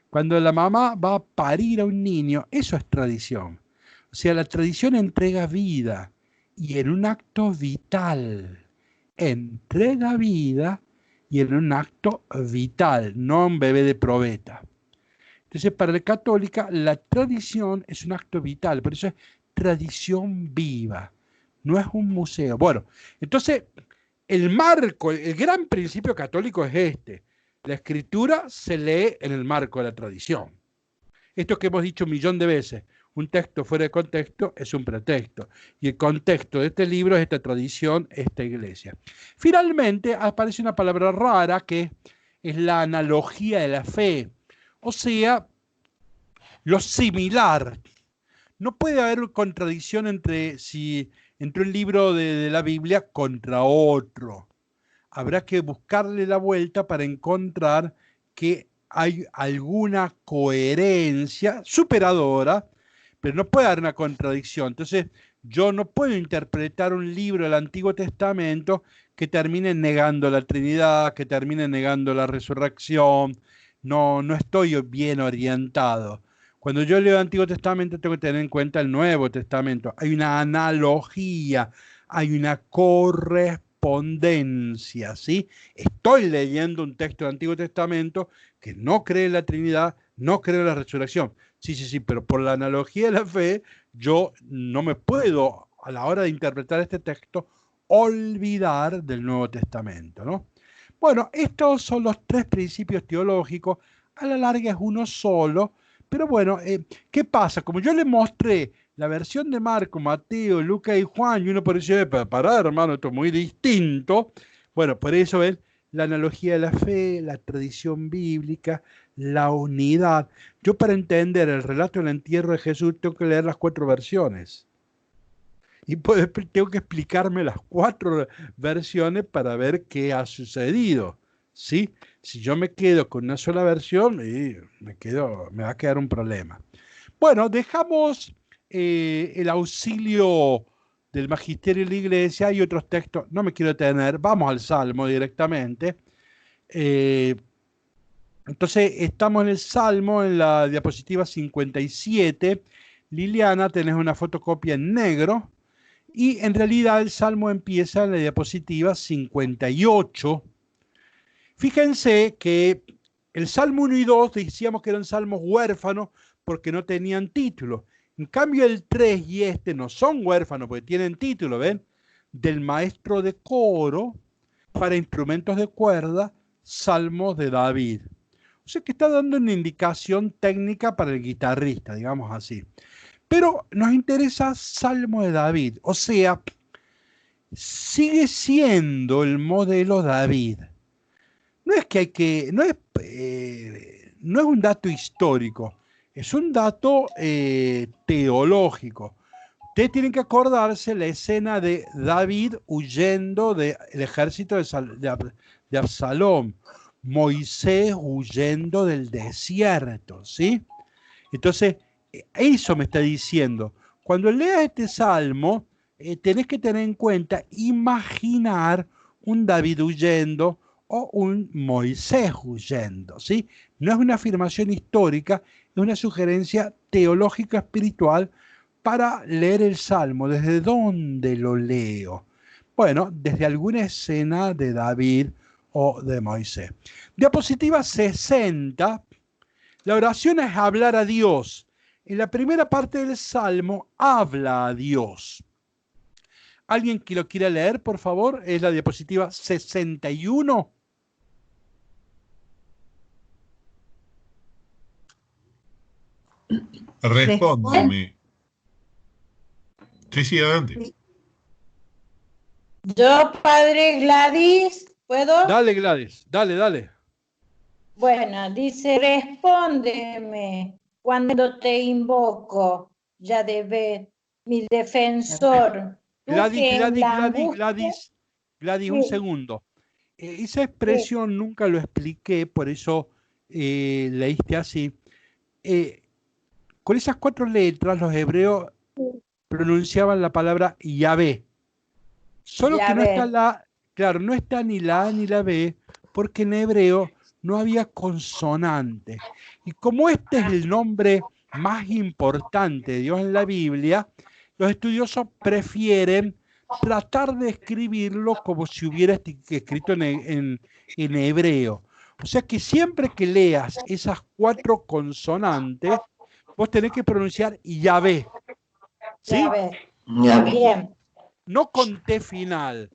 Speaker 12: Cuando la mamá va a parir a un niño, eso es tradición. O sea, la tradición entrega vida y en un acto vital. Entrega vida y en un acto vital, no un bebé de probeta. Entonces, para la católica, la tradición es un acto vital, por eso es tradición viva, no es un museo. Bueno, entonces, el marco, el gran principio católico es este. La escritura se lee en el marco de la tradición. Esto que hemos dicho un millón de veces, un texto fuera de contexto es un pretexto. Y el contexto de este libro es esta tradición, esta iglesia. Finalmente aparece una palabra rara que es la analogía de la fe. O sea, lo similar. No puede haber contradicción entre un libro de la Biblia contra otro. Habrá que buscarle la vuelta para encontrar que hay alguna coherencia superadora, pero no puede haber una contradicción. Entonces, yo no puedo interpretar un libro del Antiguo Testamento que termine negando la Trinidad, que termine negando la resurrección. No estoy bien orientado. Cuando yo leo el Antiguo Testamento tengo que tener en cuenta el Nuevo Testamento. Hay una analogía, hay una correspondencia, ¿sí? Estoy leyendo un texto del Antiguo Testamento que no cree en la Trinidad, no cree en la resurrección. Sí, pero por la analogía de la fe, yo no me puedo, a la hora de interpretar este texto, olvidar del Nuevo Testamento, ¿no? Bueno, estos son los 3 principios teológicos. A la larga es uno solo, pero bueno, ¿qué pasa? Como yo le mostré la versión de Marco, Mateo, Lucas y Juan, y uno parece, pará, hermano, esto es muy distinto. Bueno, por eso ven la analogía de la fe, la tradición bíblica, la unidad. Yo, para entender el relato del entierro de Jesús, tengo que leer las 4 versiones. Y tengo que explicarme las 4 versiones para ver qué ha sucedido, ¿sí? Si yo me quedo con una sola versión, me va a quedar un problema. Bueno, dejamos el auxilio del magisterio de la iglesia. Hay otros textos, no me quiero detener, vamos al Salmo directamente. Entonces, estamos en el Salmo, en la diapositiva 57. Liliana, tenés una fotocopia en negro. Y en realidad el Salmo empieza en la diapositiva 58. Fíjense que el Salmo 1 y 2 decíamos que eran salmos huérfanos porque no tenían título. En cambio el 3 y este no son huérfanos porque tienen título, ¿ven? Del maestro de coro para instrumentos de cuerda, Salmos de David. O sea que está dando una indicación técnica para el guitarrista, digamos así. Pero nos interesa Salmo de David, o sea, sigue siendo el modelo David. No es que no es un dato histórico, es un dato teológico. Ustedes tienen que acordarse la escena de David huyendo del ejército de Absalón, Moisés huyendo del desierto, ¿sí? Entonces, eso me está diciendo. Cuando leas este salmo, tenés que tener en cuenta, imaginar un David huyendo o un Moisés huyendo, ¿sí? No es una afirmación histórica, es una sugerencia teológica espiritual para leer el salmo. ¿Desde dónde lo leo? Bueno, desde alguna escena de David o de Moisés. Diapositiva 60. La oración es hablar a Dios. En la primera parte del Salmo habla a Dios. ¿Alguien que lo quiera leer, por favor? Es la diapositiva 61.
Speaker 1: Respóndeme. Sí, adelante.
Speaker 14: Yo, padre Gladys, ¿puedo?
Speaker 12: Dale, Gladys, dale.
Speaker 14: Bueno, dice, respóndeme cuando te invoco, Yahvé, mi defensor.
Speaker 12: Gladys,
Speaker 14: Sí.
Speaker 12: un segundo. Esa expresión nunca lo expliqué, por eso leíste así. Con esas 4 letras los hebreos pronunciaban la palabra Yahvé. Solo que no está no está ni la A ni la B, porque en hebreo no había consonante. Y como este es el nombre más importante de Dios en la Biblia, los estudiosos prefieren tratar de escribirlo como si hubiera escrito en hebreo. O sea que siempre que leas esas 4 consonantes, vos tenés que pronunciar Yahvé. ¿Sí?
Speaker 14: Yahvé. Bien.
Speaker 12: No con T final.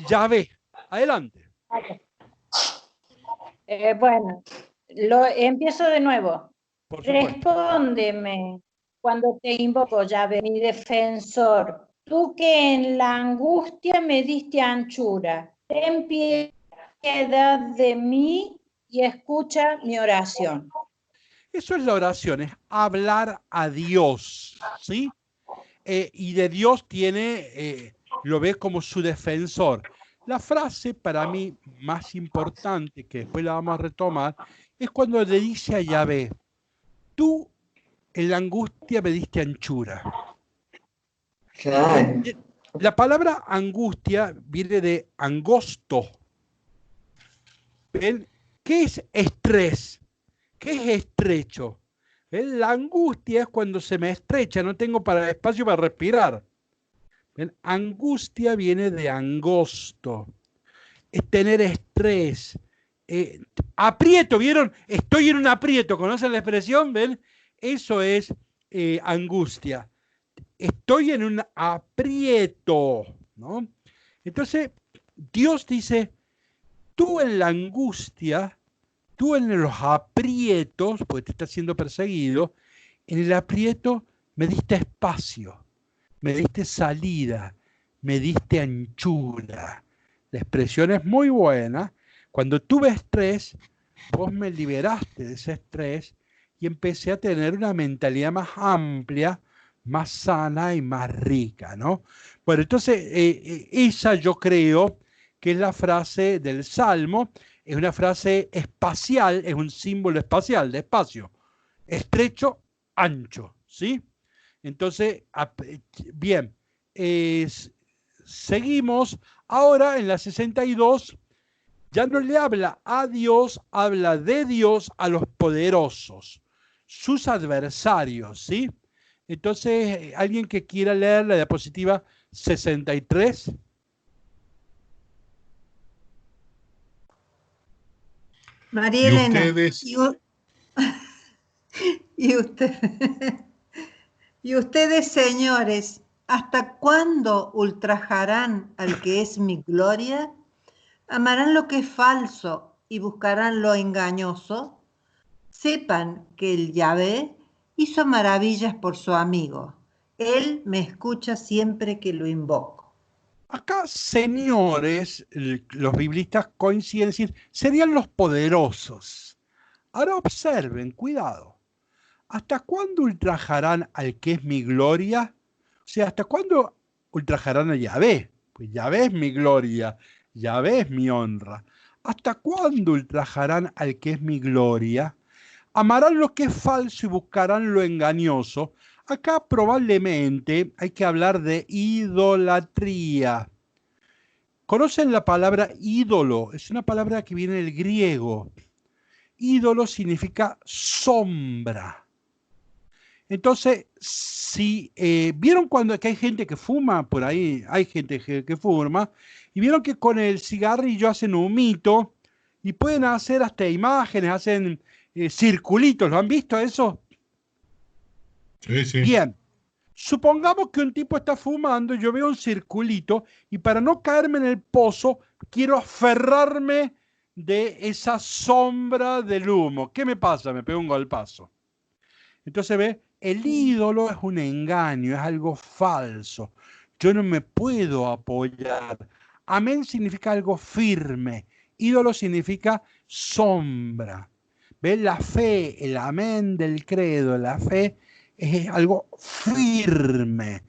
Speaker 12: Yahvé. Adelante.
Speaker 14: Bueno, empiezo de nuevo. Respóndeme cuando te invoco, Yahvé, mi defensor. Tú que en la angustia me diste anchura. Ten piedad de mí y escucha mi oración.
Speaker 12: Eso es la oración, es hablar a Dios, ¿sí? Y de Dios lo ve como su defensor. La frase para mí más importante, que después la vamos a retomar, es cuando le dice a Yahvé, tú en la angustia me diste anchura.
Speaker 9: Claro.
Speaker 12: La palabra angustia viene de angosto. ¿Ven? ¿Qué es estrés? ¿Qué es estrecho? ¿Ven? La angustia es cuando se me estrecha, no tengo espacio para respirar. ¿Ven? Angustia viene de angosto. Es tener estrés. Aprieto, ¿vieron? Estoy en un aprieto, ¿conocen la expresión? ¿Ven? Eso es angustia. Estoy en un aprieto, ¿no? Entonces, Dios dice, tú en la angustia, tú en los aprietos, porque te estás siendo perseguido, en el aprieto me diste espacio, me diste salida, me diste anchura. La expresión es muy buena. Cuando tuve estrés, vos me liberaste de ese estrés y empecé a tener una mentalidad más amplia, más sana y más rica, ¿no? Bueno, entonces, esa yo creo que es la frase del Salmo, es una frase espacial, es un símbolo espacial, de espacio, estrecho, ancho, ¿sí? Entonces, bien, seguimos. Ahora en la 62, ya no le habla a Dios, habla de Dios a los poderosos, sus adversarios, ¿sí? Entonces, alguien que quiera leer la diapositiva 63.
Speaker 7: María Elena, y ustedes, señores, ¿hasta cuándo ultrajarán al que es mi gloria? ¿Amarán lo que es falso y buscarán lo engañoso? Sepan que el Yahvé hizo maravillas por su amigo. Él me escucha siempre que lo invoco.
Speaker 12: Acá, señores, los biblistas coinciden en decir, serían los poderosos. Ahora observen, cuidado. ¿Hasta cuándo ultrajarán al que es mi gloria? O sea, ¿hasta cuándo ultrajarán a Yahvé? Pues Yahvé es mi gloria, Yahvé es mi honra. ¿Hasta cuándo ultrajarán al que es mi gloria? Amarán lo que es falso y buscarán lo engañoso. Acá probablemente hay que hablar de idolatría. ¿Conocen la palabra ídolo? Es una palabra que viene del griego. Ídolo significa sombra. Entonces, si vieron cuando que hay gente que fuma, por ahí hay gente que fuma, y vieron que con el cigarrillo hacen humito y pueden hacer hasta imágenes, hacen circulitos, ¿lo han visto eso?
Speaker 1: Sí, sí.
Speaker 12: Bien, supongamos que un tipo está fumando, yo veo un circulito y para no caerme en el pozo, quiero aferrarme de esa sombra del humo. ¿Qué me pasa? Me pego un golpazo. Entonces, ve, el ídolo es un engaño, es algo falso. Yo no me puedo apoyar. Amén significa algo firme. Ídolo significa sombra. ¿Ves? La fe, el amén del credo, la fe es algo firme.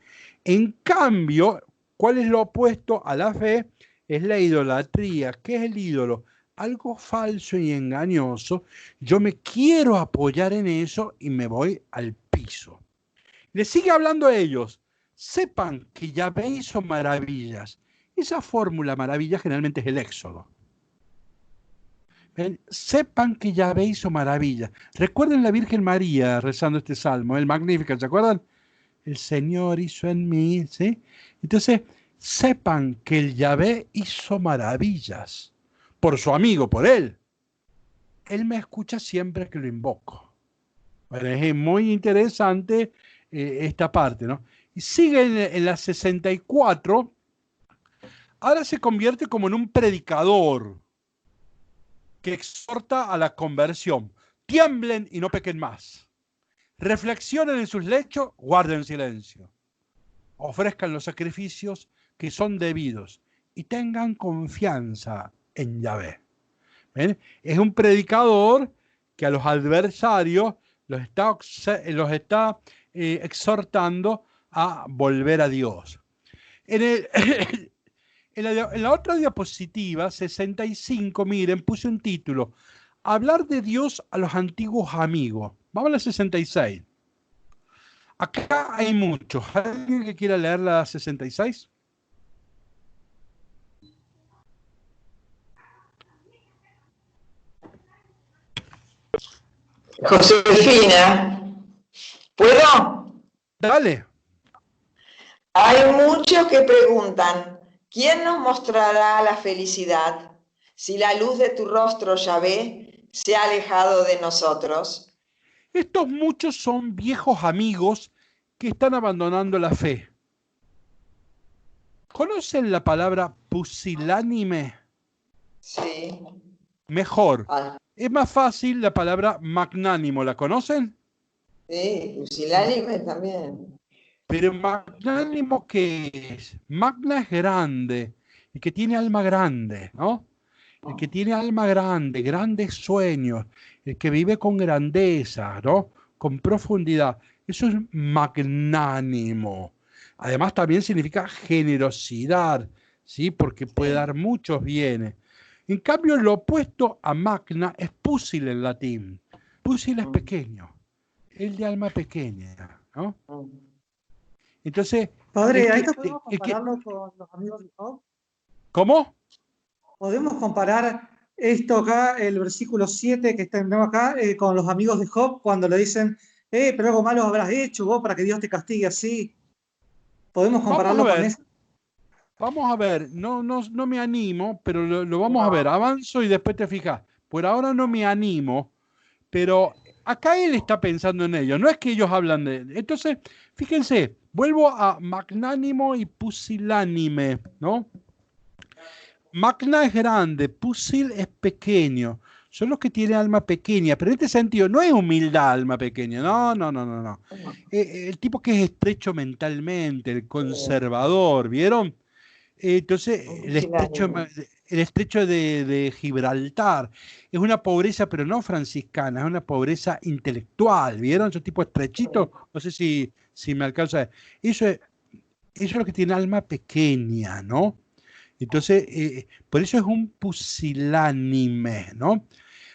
Speaker 12: En cambio, ¿cuál es lo opuesto a la fe? Es la idolatría. ¿Qué es el ídolo? Algo falso y engañoso. Yo me quiero apoyar en eso y me voy al piso. Le sigue hablando a ellos. Sepan que Yahvé hizo maravillas. Esa fórmula maravilla generalmente es el Éxodo. ¿Ven? Sepan que Yahvé hizo maravillas. Recuerden la Virgen María rezando este salmo, el Magnífico, ¿se acuerdan? El Señor hizo en mí, ¿sí? Entonces, sepan que el Yahvé hizo maravillas por su amigo, por él. Él me escucha siempre que lo invoco. Bueno, es muy interesante esta parte, ¿no? Y sigue en la 64. Ahora se convierte como en un predicador que exhorta a la conversión. Tiemblen y no pequen más. Reflexionen en sus lechos, guarden silencio. Ofrezcan los sacrificios que son debidos y tengan confianza en Yahvé. ¿Ven? Es un predicador que a los adversarios los está exhortando a volver a Dios. En la otra diapositiva, 65, miren, puse un título. Hablar de Dios a los antiguos amigos. Vamos a la 66. Acá hay muchos. ¿Alguien que quiera leer la 66?
Speaker 9: Josefina, ¿puedo?
Speaker 12: Dale.
Speaker 9: Hay muchos que preguntan, ¿quién nos mostrará la felicidad si la luz de tu rostro, Yahvé, se ha alejado de nosotros?
Speaker 12: Estos muchos son viejos amigos que están abandonando la fe. ¿Conocen la palabra pusilánime?
Speaker 9: Sí.
Speaker 12: Mejor.
Speaker 9: Ah,
Speaker 12: Es más fácil la palabra magnánimo, ¿la conocen?
Speaker 9: sí, pusilánime también.
Speaker 12: Pero magnánimo, ¿qué es? Magna es grande, el que tiene alma grande, ¿no? El que tiene alma grande, grandes sueños, el que vive con grandeza, ¿no? Con profundidad. Eso es magnánimo. Además también significa generosidad, ¿sí? Porque puede dar muchos bienes. En cambio, lo opuesto a magna es pusil en latín. Pusil es pequeño, el de alma pequeña, ¿no? Entonces,
Speaker 4: Padre, ¿a
Speaker 12: el
Speaker 4: esto
Speaker 12: que-
Speaker 4: podemos
Speaker 12: el que-
Speaker 4: compararlo con los amigos de Job?
Speaker 12: ¿Cómo?
Speaker 4: ¿Podemos comparar esto acá, el versículo 7 que tenemos acá, con los amigos de Job, cuando le dicen, pero algo malo habrás hecho vos para que Dios te castigue así? ¿Podemos
Speaker 12: Vamos a
Speaker 4: compararlo con
Speaker 12: ver,
Speaker 4: eso?
Speaker 12: vamos a ver. No me animo, pero lo vamos a ver. Avanzo y después te fijas. Por ahora no me animo, pero acá él está pensando en ello. No es que ellos hablan de... Entonces, fíjense, vuelvo a magnánimo y pusilánime, ¿no? Magna es grande, pusil es pequeño. Son los que tienen alma pequeña, pero en este sentido no es humildad alma pequeña, no. El tipo que es estrecho mentalmente, el conservador, ¿vieron? Entonces, el estrecho de Gibraltar es una pobreza, pero no franciscana, es una pobreza intelectual, ¿vieron? Esos tipos estrechitos, no sé si me alcanza. Eso es lo que tiene alma pequeña, ¿no? Entonces, por eso es un pusilánime, ¿no?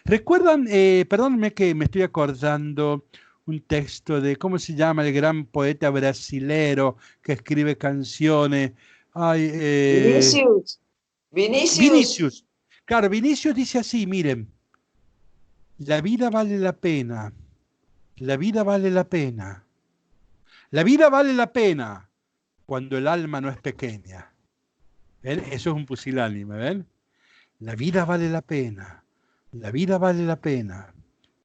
Speaker 12: ¿Recuerdan? Perdónenme que me estoy acordando un texto de, ¿cómo se llama? El gran poeta brasilero que escribe canciones. Ay, Vinicius. Claro, Vinicius dice así, miren, la vida vale la pena, la vida vale la pena, la vida vale la pena cuando el alma no es pequeña. ¿Ven? Eso es un pusilánime, ¿ven? La vida vale la pena, la vida vale la pena,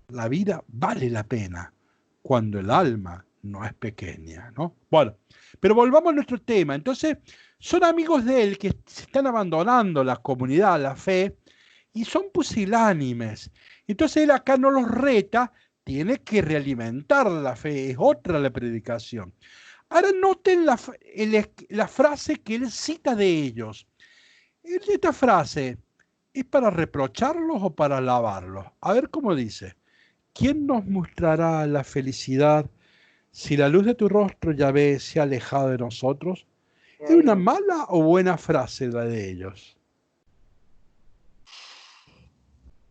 Speaker 12: la vida vale la pena cuando el alma no es pequeña, ¿no? Bueno, pero volvamos a nuestro tema. Entonces, son amigos de él que se están abandonando la comunidad, la fe, y son pusilánimes. Entonces él acá no los reta, tiene que realimentar la fe, es otra la predicación. Ahora noten la frase que él cita de ellos. Esta frase, ¿es para reprocharlos o para alabarlos? A ver cómo dice. ¿Quién nos mostrará la felicidad si la luz de tu rostro, Yahvé, se ha alejado de nosotros? ¿Es una mala o buena frase la de ellos?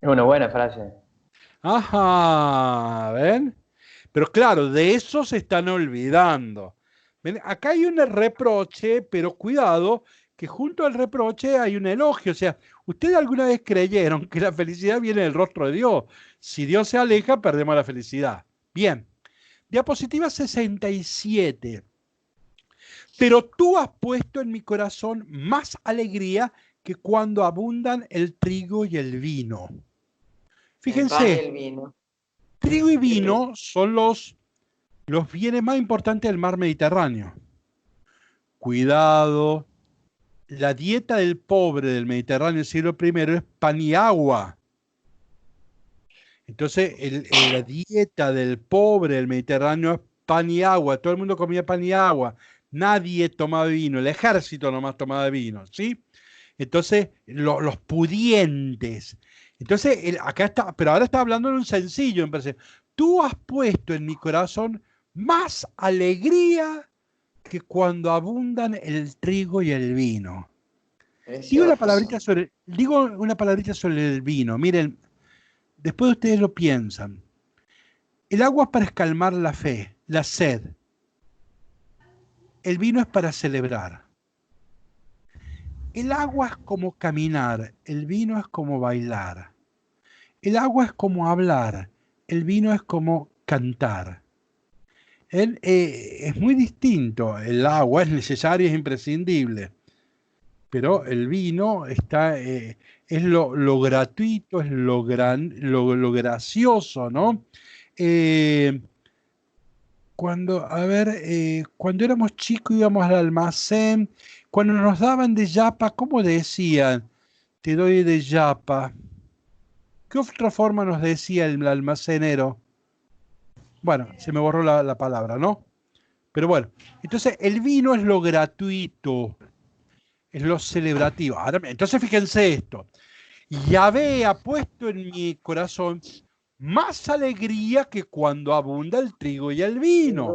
Speaker 15: Es una buena frase.
Speaker 12: Ajá, ¿ven? Pero claro, de eso se están olvidando. ¿Ven? Acá hay un reproche, pero cuidado, que junto al reproche hay un elogio. O sea, ¿ustedes alguna vez creyeron que la felicidad viene del rostro de Dios? Si Dios se aleja, perdemos la felicidad. Bien, diapositiva 67. Pero tú has puesto en mi corazón más alegría que cuando abundan el trigo y el vino. Fíjense,
Speaker 9: El vino.
Speaker 12: trigo y vino son los bienes más importantes del mar Mediterráneo. Cuidado, la dieta del pobre del Mediterráneo del siglo I es pan y agua. Entonces, la dieta del pobre del Mediterráneo es pan y agua. Todo el mundo comía pan y agua. Nadie tomaba vino. El ejército nomás tomaba vino, ¿sí? Entonces, los pudientes. Entonces, acá está, pero ahora está hablando en un sencillo, me parece. Tú has puesto en mi corazón más alegría que cuando abundan el trigo y el vino. Digo una palabrita sobre el vino. Miren, después ustedes lo piensan. El agua es para escalmar la fe, la sed. El vino es para celebrar. El agua es como caminar, el vino es como bailar. El agua es como hablar, el vino es como cantar. Es muy distinto. El agua es necesaria, es imprescindible. Pero el vino es lo gratuito, es lo gracioso, ¿no? Cuando éramos chicos íbamos al almacén, cuando nos daban de yapa, ¿cómo decían? te doy de yapa. ¿Qué otra forma nos decía el almacenero? Bueno, se me borró la palabra, ¿no? Pero bueno, entonces el vino es lo gratuito, es lo celebrativo. Ahora, entonces fíjense esto. Yahvé ha puesto en mi corazón más alegría que cuando abunda el trigo y el vino.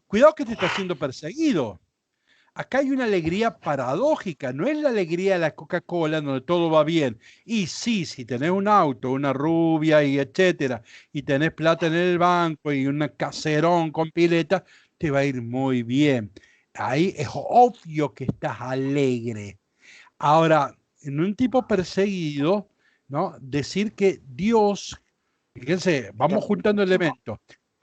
Speaker 12: Cuidado que te está siendo perseguido. Acá hay una alegría paradójica, no es la alegría de la Coca-Cola donde todo va bien. Y sí, si tenés un auto, una rubia y etcétera, y tenés plata en el banco y un caserón con pileta, te va a ir muy bien. Ahí es obvio que estás alegre. Ahora, en un tipo perseguido, ¿no? Decir que Dios, fíjense, vamos juntando elementos.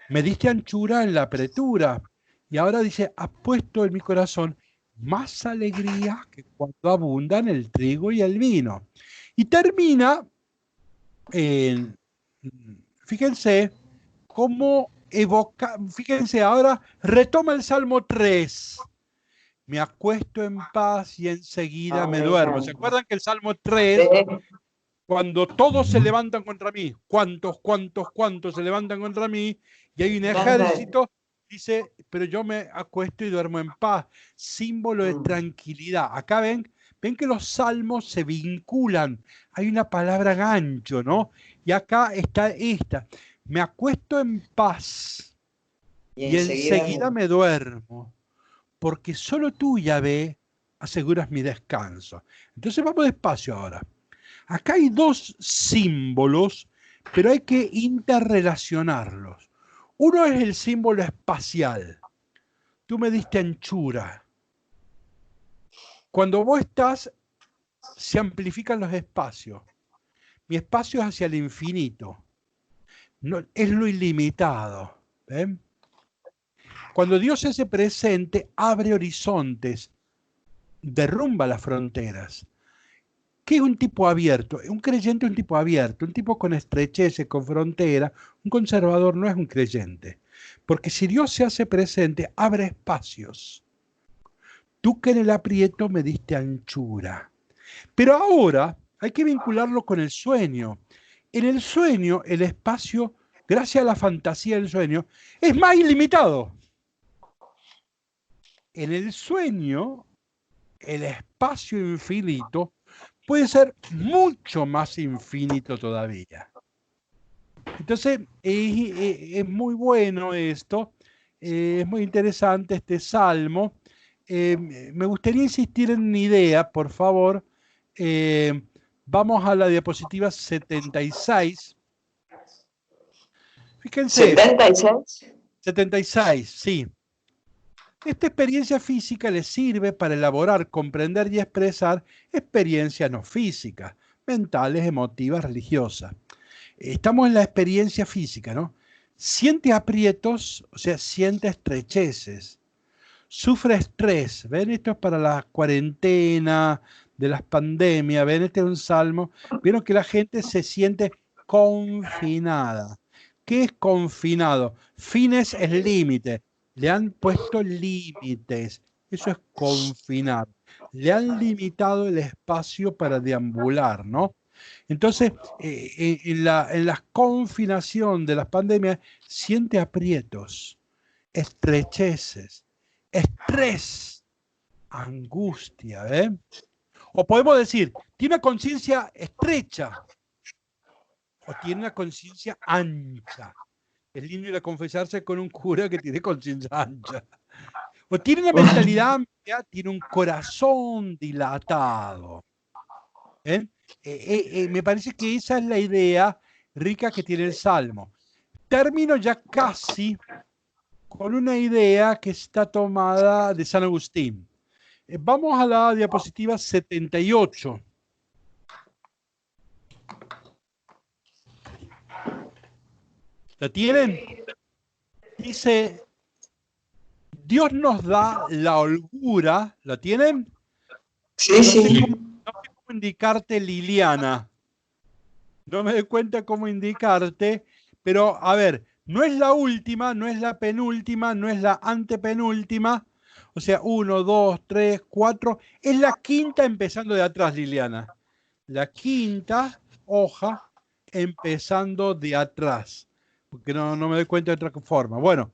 Speaker 12: Me diste anchura en la apretura. Y ahora dice, has puesto en mi corazón más alegría que cuando abundan el trigo y el vino. Y termina, fíjense, cómo evoca, fíjense, ahora retoma el Salmo 3. Me acuesto en paz y enseguida me duermo. ¿Se acuerdan que el Salmo 3, cuando todos se levantan contra mí, cuántos se levantan contra mí, y hay un ejército, dice, pero yo me acuesto y duermo en paz, símbolo de tranquilidad. Acá ven que los salmos se vinculan, hay una palabra gancho, ¿no? Y acá está esta, me acuesto en paz y enseguida me duermo, porque solo tú, Yahvé, aseguras mi descanso. Entonces vamos despacio ahora. Acá hay dos símbolos, pero hay que interrelacionarlos. Uno es el símbolo espacial. Tú me diste anchura. Cuando vos estás, se amplifican los espacios. Mi espacio es hacia el infinito. No, es lo ilimitado. ¿Ven? Cuando Dios se hace presente, abre horizontes, derrumba las fronteras. ¿Qué es un tipo abierto? Un creyente es un tipo abierto, un tipo con estrecheces, con frontera. Un conservador no es un creyente. Porque si Dios se hace presente, abre espacios. Tú que en el aprieto me diste anchura. Pero ahora hay que vincularlo con el sueño. En el sueño, el espacio, gracias a la fantasía del sueño, es más ilimitado. En el sueño, el espacio infinito puede ser mucho más infinito todavía. Entonces, es muy bueno esto, es muy interesante este salmo. Me gustaría insistir en una idea, por favor. Vamos a la diapositiva 76. Fíjense. ¿76? 76, sí. Esta experiencia física le sirve para elaborar, comprender y expresar experiencias no físicas, mentales, emotivas, religiosas. Estamos en la experiencia física, ¿no? Siente aprietos, o sea, siente estrecheces. Sufre estrés. ¿Ven? Esto es para la cuarentena, de las pandemias. ¿Ven? Este es un salmo. Vieron que la gente se siente confinada. ¿Qué es confinado? Fines es límite. Le han puesto límites. Eso es confinar. Le han limitado el espacio para deambular, ¿no? Entonces, en la confinación de las pandemias, siente aprietos, estrecheces, estrés, angustia, ¿eh? O podemos decir, tiene una conciencia estrecha o tiene una conciencia ancha. Es lindo ir a confesarse con un cura que tiene conciencia ancha. O tiene una mentalidad amplia, tiene un corazón dilatado. Me parece que esa es la idea rica que tiene el Salmo. Termino ya casi con una idea que está tomada de San Agustín. Vamos a la diapositiva 78. ¿La tienen? Dice, Dios nos da la holgura. ¿La tienen?
Speaker 9: Sí,
Speaker 12: no
Speaker 9: sí.
Speaker 12: Sé cómo indicarte, Liliana. No me doy cuenta cómo indicarte, pero a ver, no es la última, no es la penúltima, no es la antepenúltima. O sea, 1, 2, 3, 4. Es la quinta empezando de atrás, Liliana. la quinta hoja empezando de atrás, porque no me doy cuenta de otra forma. Bueno,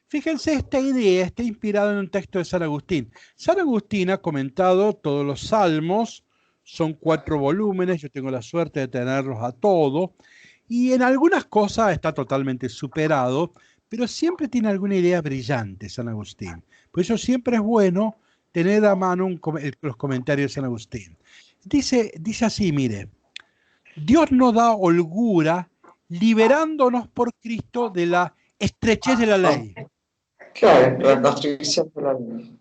Speaker 12: fíjense, esta idea está inspirada en un texto de San Agustín. San Agustín ha comentado todos los salmos, son 4 volúmenes, yo tengo la suerte de tenerlos a todos, y en algunas cosas está totalmente superado, pero siempre tiene alguna idea brillante San Agustín. Por eso siempre es bueno tener a mano los comentarios de San Agustín. Dice así, mire, Dios nos da holgura liberándonos por Cristo de la estrechez de la ley.
Speaker 9: Claro, la constricción de la ley.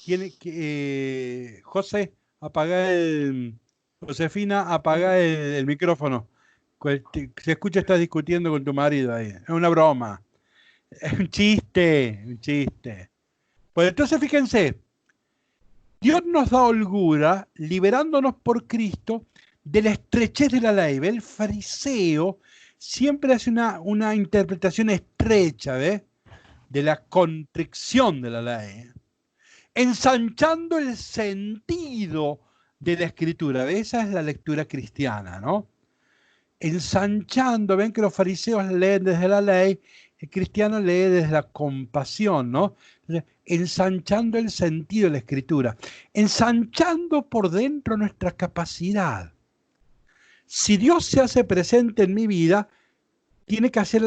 Speaker 12: Tiene que, Josefina, apaga el micrófono. Se escucha, estás discutiendo con tu marido ahí. Es una broma. Es un chiste. Pues entonces fíjense, Dios nos da holgura liberándonos por Cristo de la estrechez de la ley. ¿Ve? El fariseo siempre hace una interpretación estrecha, ¿ve? De la constricción de la ley, ensanchando el sentido de la escritura. ¿Ve? Esa es la lectura cristiana, ¿no? Ensanchando, ven que los fariseos leen desde la ley, el cristiano lee desde la compasión, ¿no? Ensanchando el sentido de la escritura, ensanchando por dentro nuestra capacidad. Si Dios se hace presente en mi vida, tiene que hacer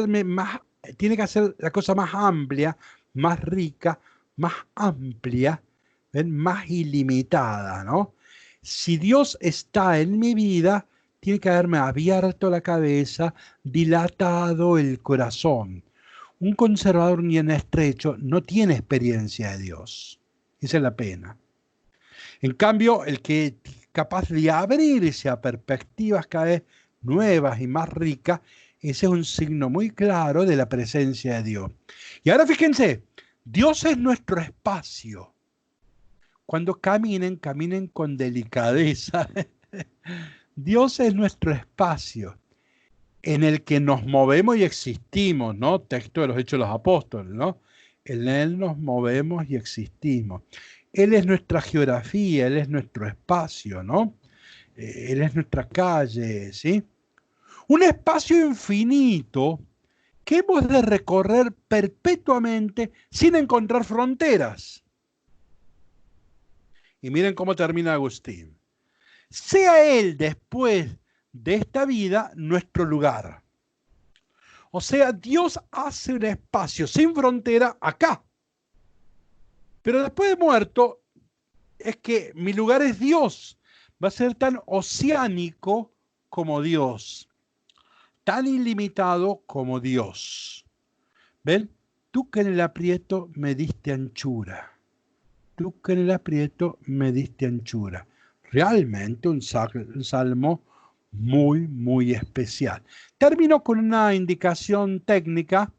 Speaker 12: la cosa más amplia, más rica, más amplia, ¿ven? Más ilimitada, ¿no? Si Dios está en mi vida, tiene que haberme abierto la cabeza, dilatado el corazón. Un conservador ni en estrecho no tiene experiencia de Dios. Esa es la pena. En cambio, el que es capaz de abrirse a perspectivas cada vez nuevas y más ricas, ese es un signo muy claro de la presencia de Dios. Y ahora fíjense, Dios es nuestro espacio. Cuando caminen con delicadeza. Dios es nuestro espacio en el que nos movemos y existimos, ¿no? Texto de los Hechos de los Apóstoles, ¿no? En Él nos movemos y existimos. Él es nuestra geografía, Él es nuestro espacio, ¿no? Él es nuestra calle, ¿sí? Un espacio infinito que hemos de recorrer perpetuamente sin encontrar fronteras. Y miren cómo termina Agustín. Sea Él después de esta vida nuestro lugar. O sea, Dios hace un espacio sin frontera acá. Pero después de muerto, es que mi lugar es Dios. Va a ser tan oceánico como Dios. Tan ilimitado como Dios. ¿Ven? Tú que en el aprieto me diste anchura. Tú que en el aprieto me diste anchura. Realmente un salmo muy, muy especial. Termino con una indicación técnica,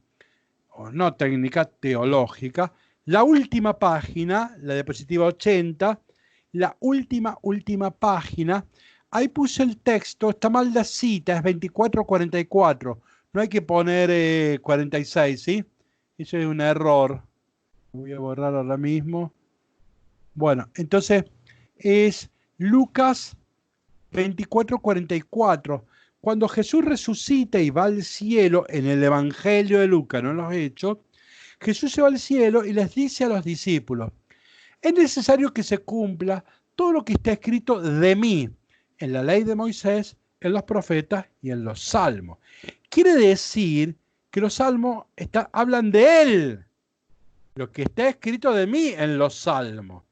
Speaker 12: o no técnica, teológica. La última página, la diapositiva 80, la última página, ahí puse el texto, está mal la cita, es 24-44. No hay que poner 46, ¿sí? Eso es un error. Voy a borrar ahora mismo. Bueno, entonces es Lucas 24-44. Cuando Jesús resucita y va al cielo, en el Evangelio de Lucas, no en los Hechos, Jesús se va al cielo y les dice a los discípulos, es necesario que se cumpla todo lo que está escrito de mí, en la ley de Moisés, en los profetas y en los salmos. Quiere decir que los salmos hablan de Él, lo que está escrito de mí en los salmos.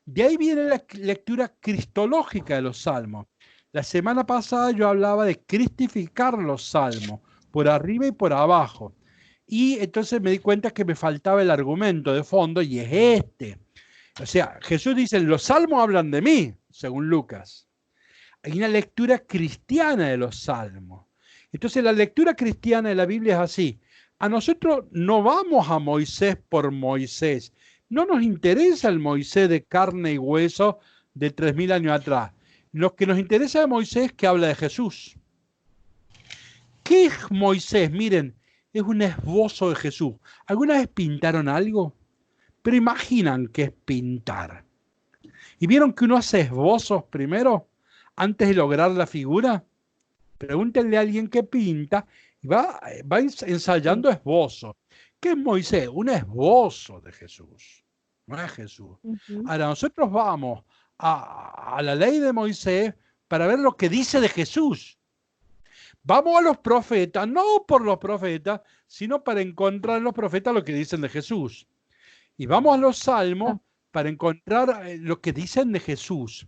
Speaker 12: De ahí viene la lectura cristológica de los salmos. La semana pasada yo hablaba de cristificar los salmos, por arriba y por abajo. Y entonces me di cuenta que me faltaba el argumento de fondo y es este. O sea, Jesús dice, los salmos hablan de mí, según Lucas. Hay una lectura cristiana de los salmos. Entonces la lectura cristiana de la Biblia es así. A nosotros no vamos a Moisés por Moisés. No nos interesa el Moisés de carne y hueso de 3000 años atrás. Lo que nos interesa de Moisés es que habla de Jesús. ¿Qué es Moisés? Miren, es un esbozo de Jesús. ¿Alguna vez pintaron algo? Pero imaginan qué es pintar. ¿Y vieron que uno hace esbozos primero? antes de lograr la figura? Pregúntenle a alguien que pinta y va ensayando esbozos. ¿Qué es Moisés? Un esbozo de Jesús. No es Jesús. Ahora nosotros vamos a la ley de Moisés para ver lo que dice de Jesús. Vamos a los profetas, no por los profetas, sino para encontrar en los profetas lo que dicen de Jesús. Y vamos a los salmos para encontrar lo que dicen de Jesús.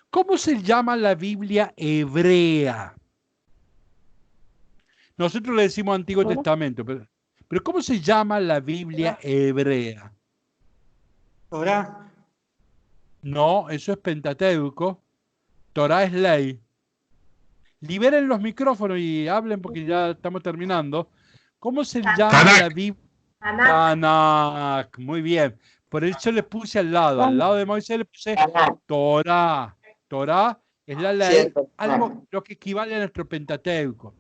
Speaker 12: ¿Cómo se llama la Biblia hebrea? Nosotros le decimos Antiguo Testamento, pero ¿cómo se llama la Biblia hebrea?
Speaker 4: Torá.
Speaker 12: No, eso es Pentateuco. Torá es ley. Liberen los micrófonos y hablen porque ya estamos terminando. ¿Cómo se llama la Biblia? Tanakh. Muy bien. Por eso le puse al lado de Moisés le puse Torá. Torá es la ley, algo lo que equivale a nuestro Pentateuco.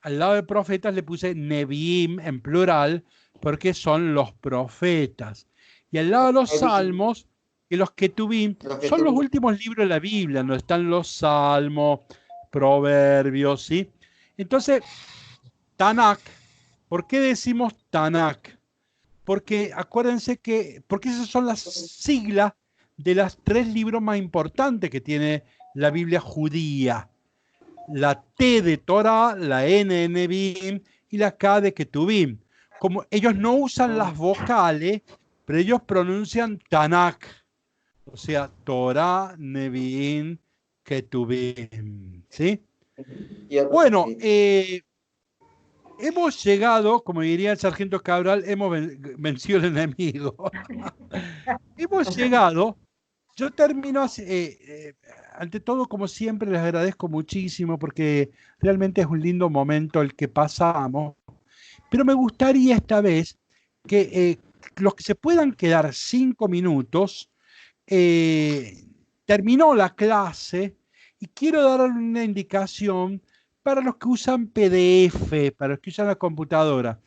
Speaker 12: Al lado de profetas le puse Neviim en plural porque son los profetas. Y al lado de los salmos, que los Ketuvim son los últimos libros de la Biblia, no están los salmos, proverbios, ¿sí? Entonces, Tanakh, ¿por qué decimos Tanakh? Porque acuérdense porque esas son las siglas de los 3 libros más importantes que tiene la Biblia judía. La T de Torah, la N de Neviim y la K de Ketuvim. Como ellos no usan las vocales, pero ellos pronuncian Tanakh. O sea, Torah, Neviim, Ketuvim. ¿Sí? Bueno, hemos llegado, como diría el sargento Cabral, hemos vencido al enemigo. Hemos llegado. Yo termino, ante todo, como siempre, les agradezco muchísimo porque realmente es un lindo momento el que pasamos. Pero me gustaría esta vez que los que se puedan quedar 5 minutos, terminó la clase y quiero dar una indicación para los que usan PDF, para los que usan la computadora.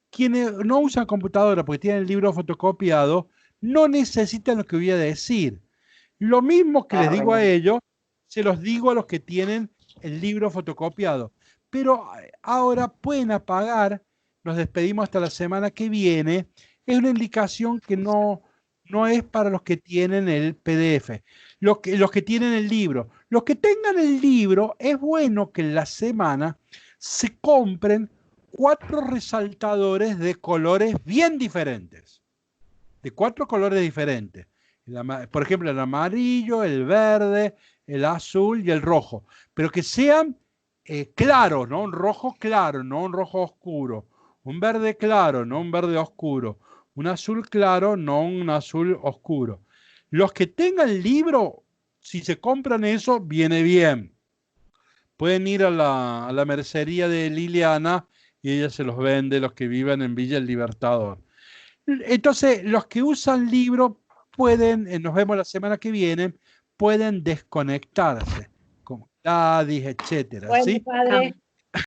Speaker 12: Quienes no usan computadora porque tienen el libro fotocopiado, no necesitan lo que voy a decir. Lo mismo que les digo a ellos, se los digo a los que tienen el libro fotocopiado. Pero ahora pueden apagar, nos despedimos hasta la semana que viene. Es una indicación que no es para los que tienen el PDF, los que tienen el libro. Los que tengan el libro, es bueno que en la semana se compren 4 resaltadores de colores bien diferentes, de 4 colores diferentes. Por ejemplo, el amarillo, el verde, el azul y el rojo, pero que sean claros, ¿no? Un rojo claro, no un rojo oscuro, un verde claro, no un verde oscuro, un azul claro, no un azul oscuro. Los que tengan el libro, si se compran eso, viene bien. Pueden ir a la mercería de Liliana y ella se los vende, los que viven en Villa El Libertador. Entonces, los que usan libro pueden, nos vemos la semana que viene, pueden desconectarse, como Gladys, etcétera.
Speaker 14: Bueno,
Speaker 12: ¿sí?
Speaker 14: padre.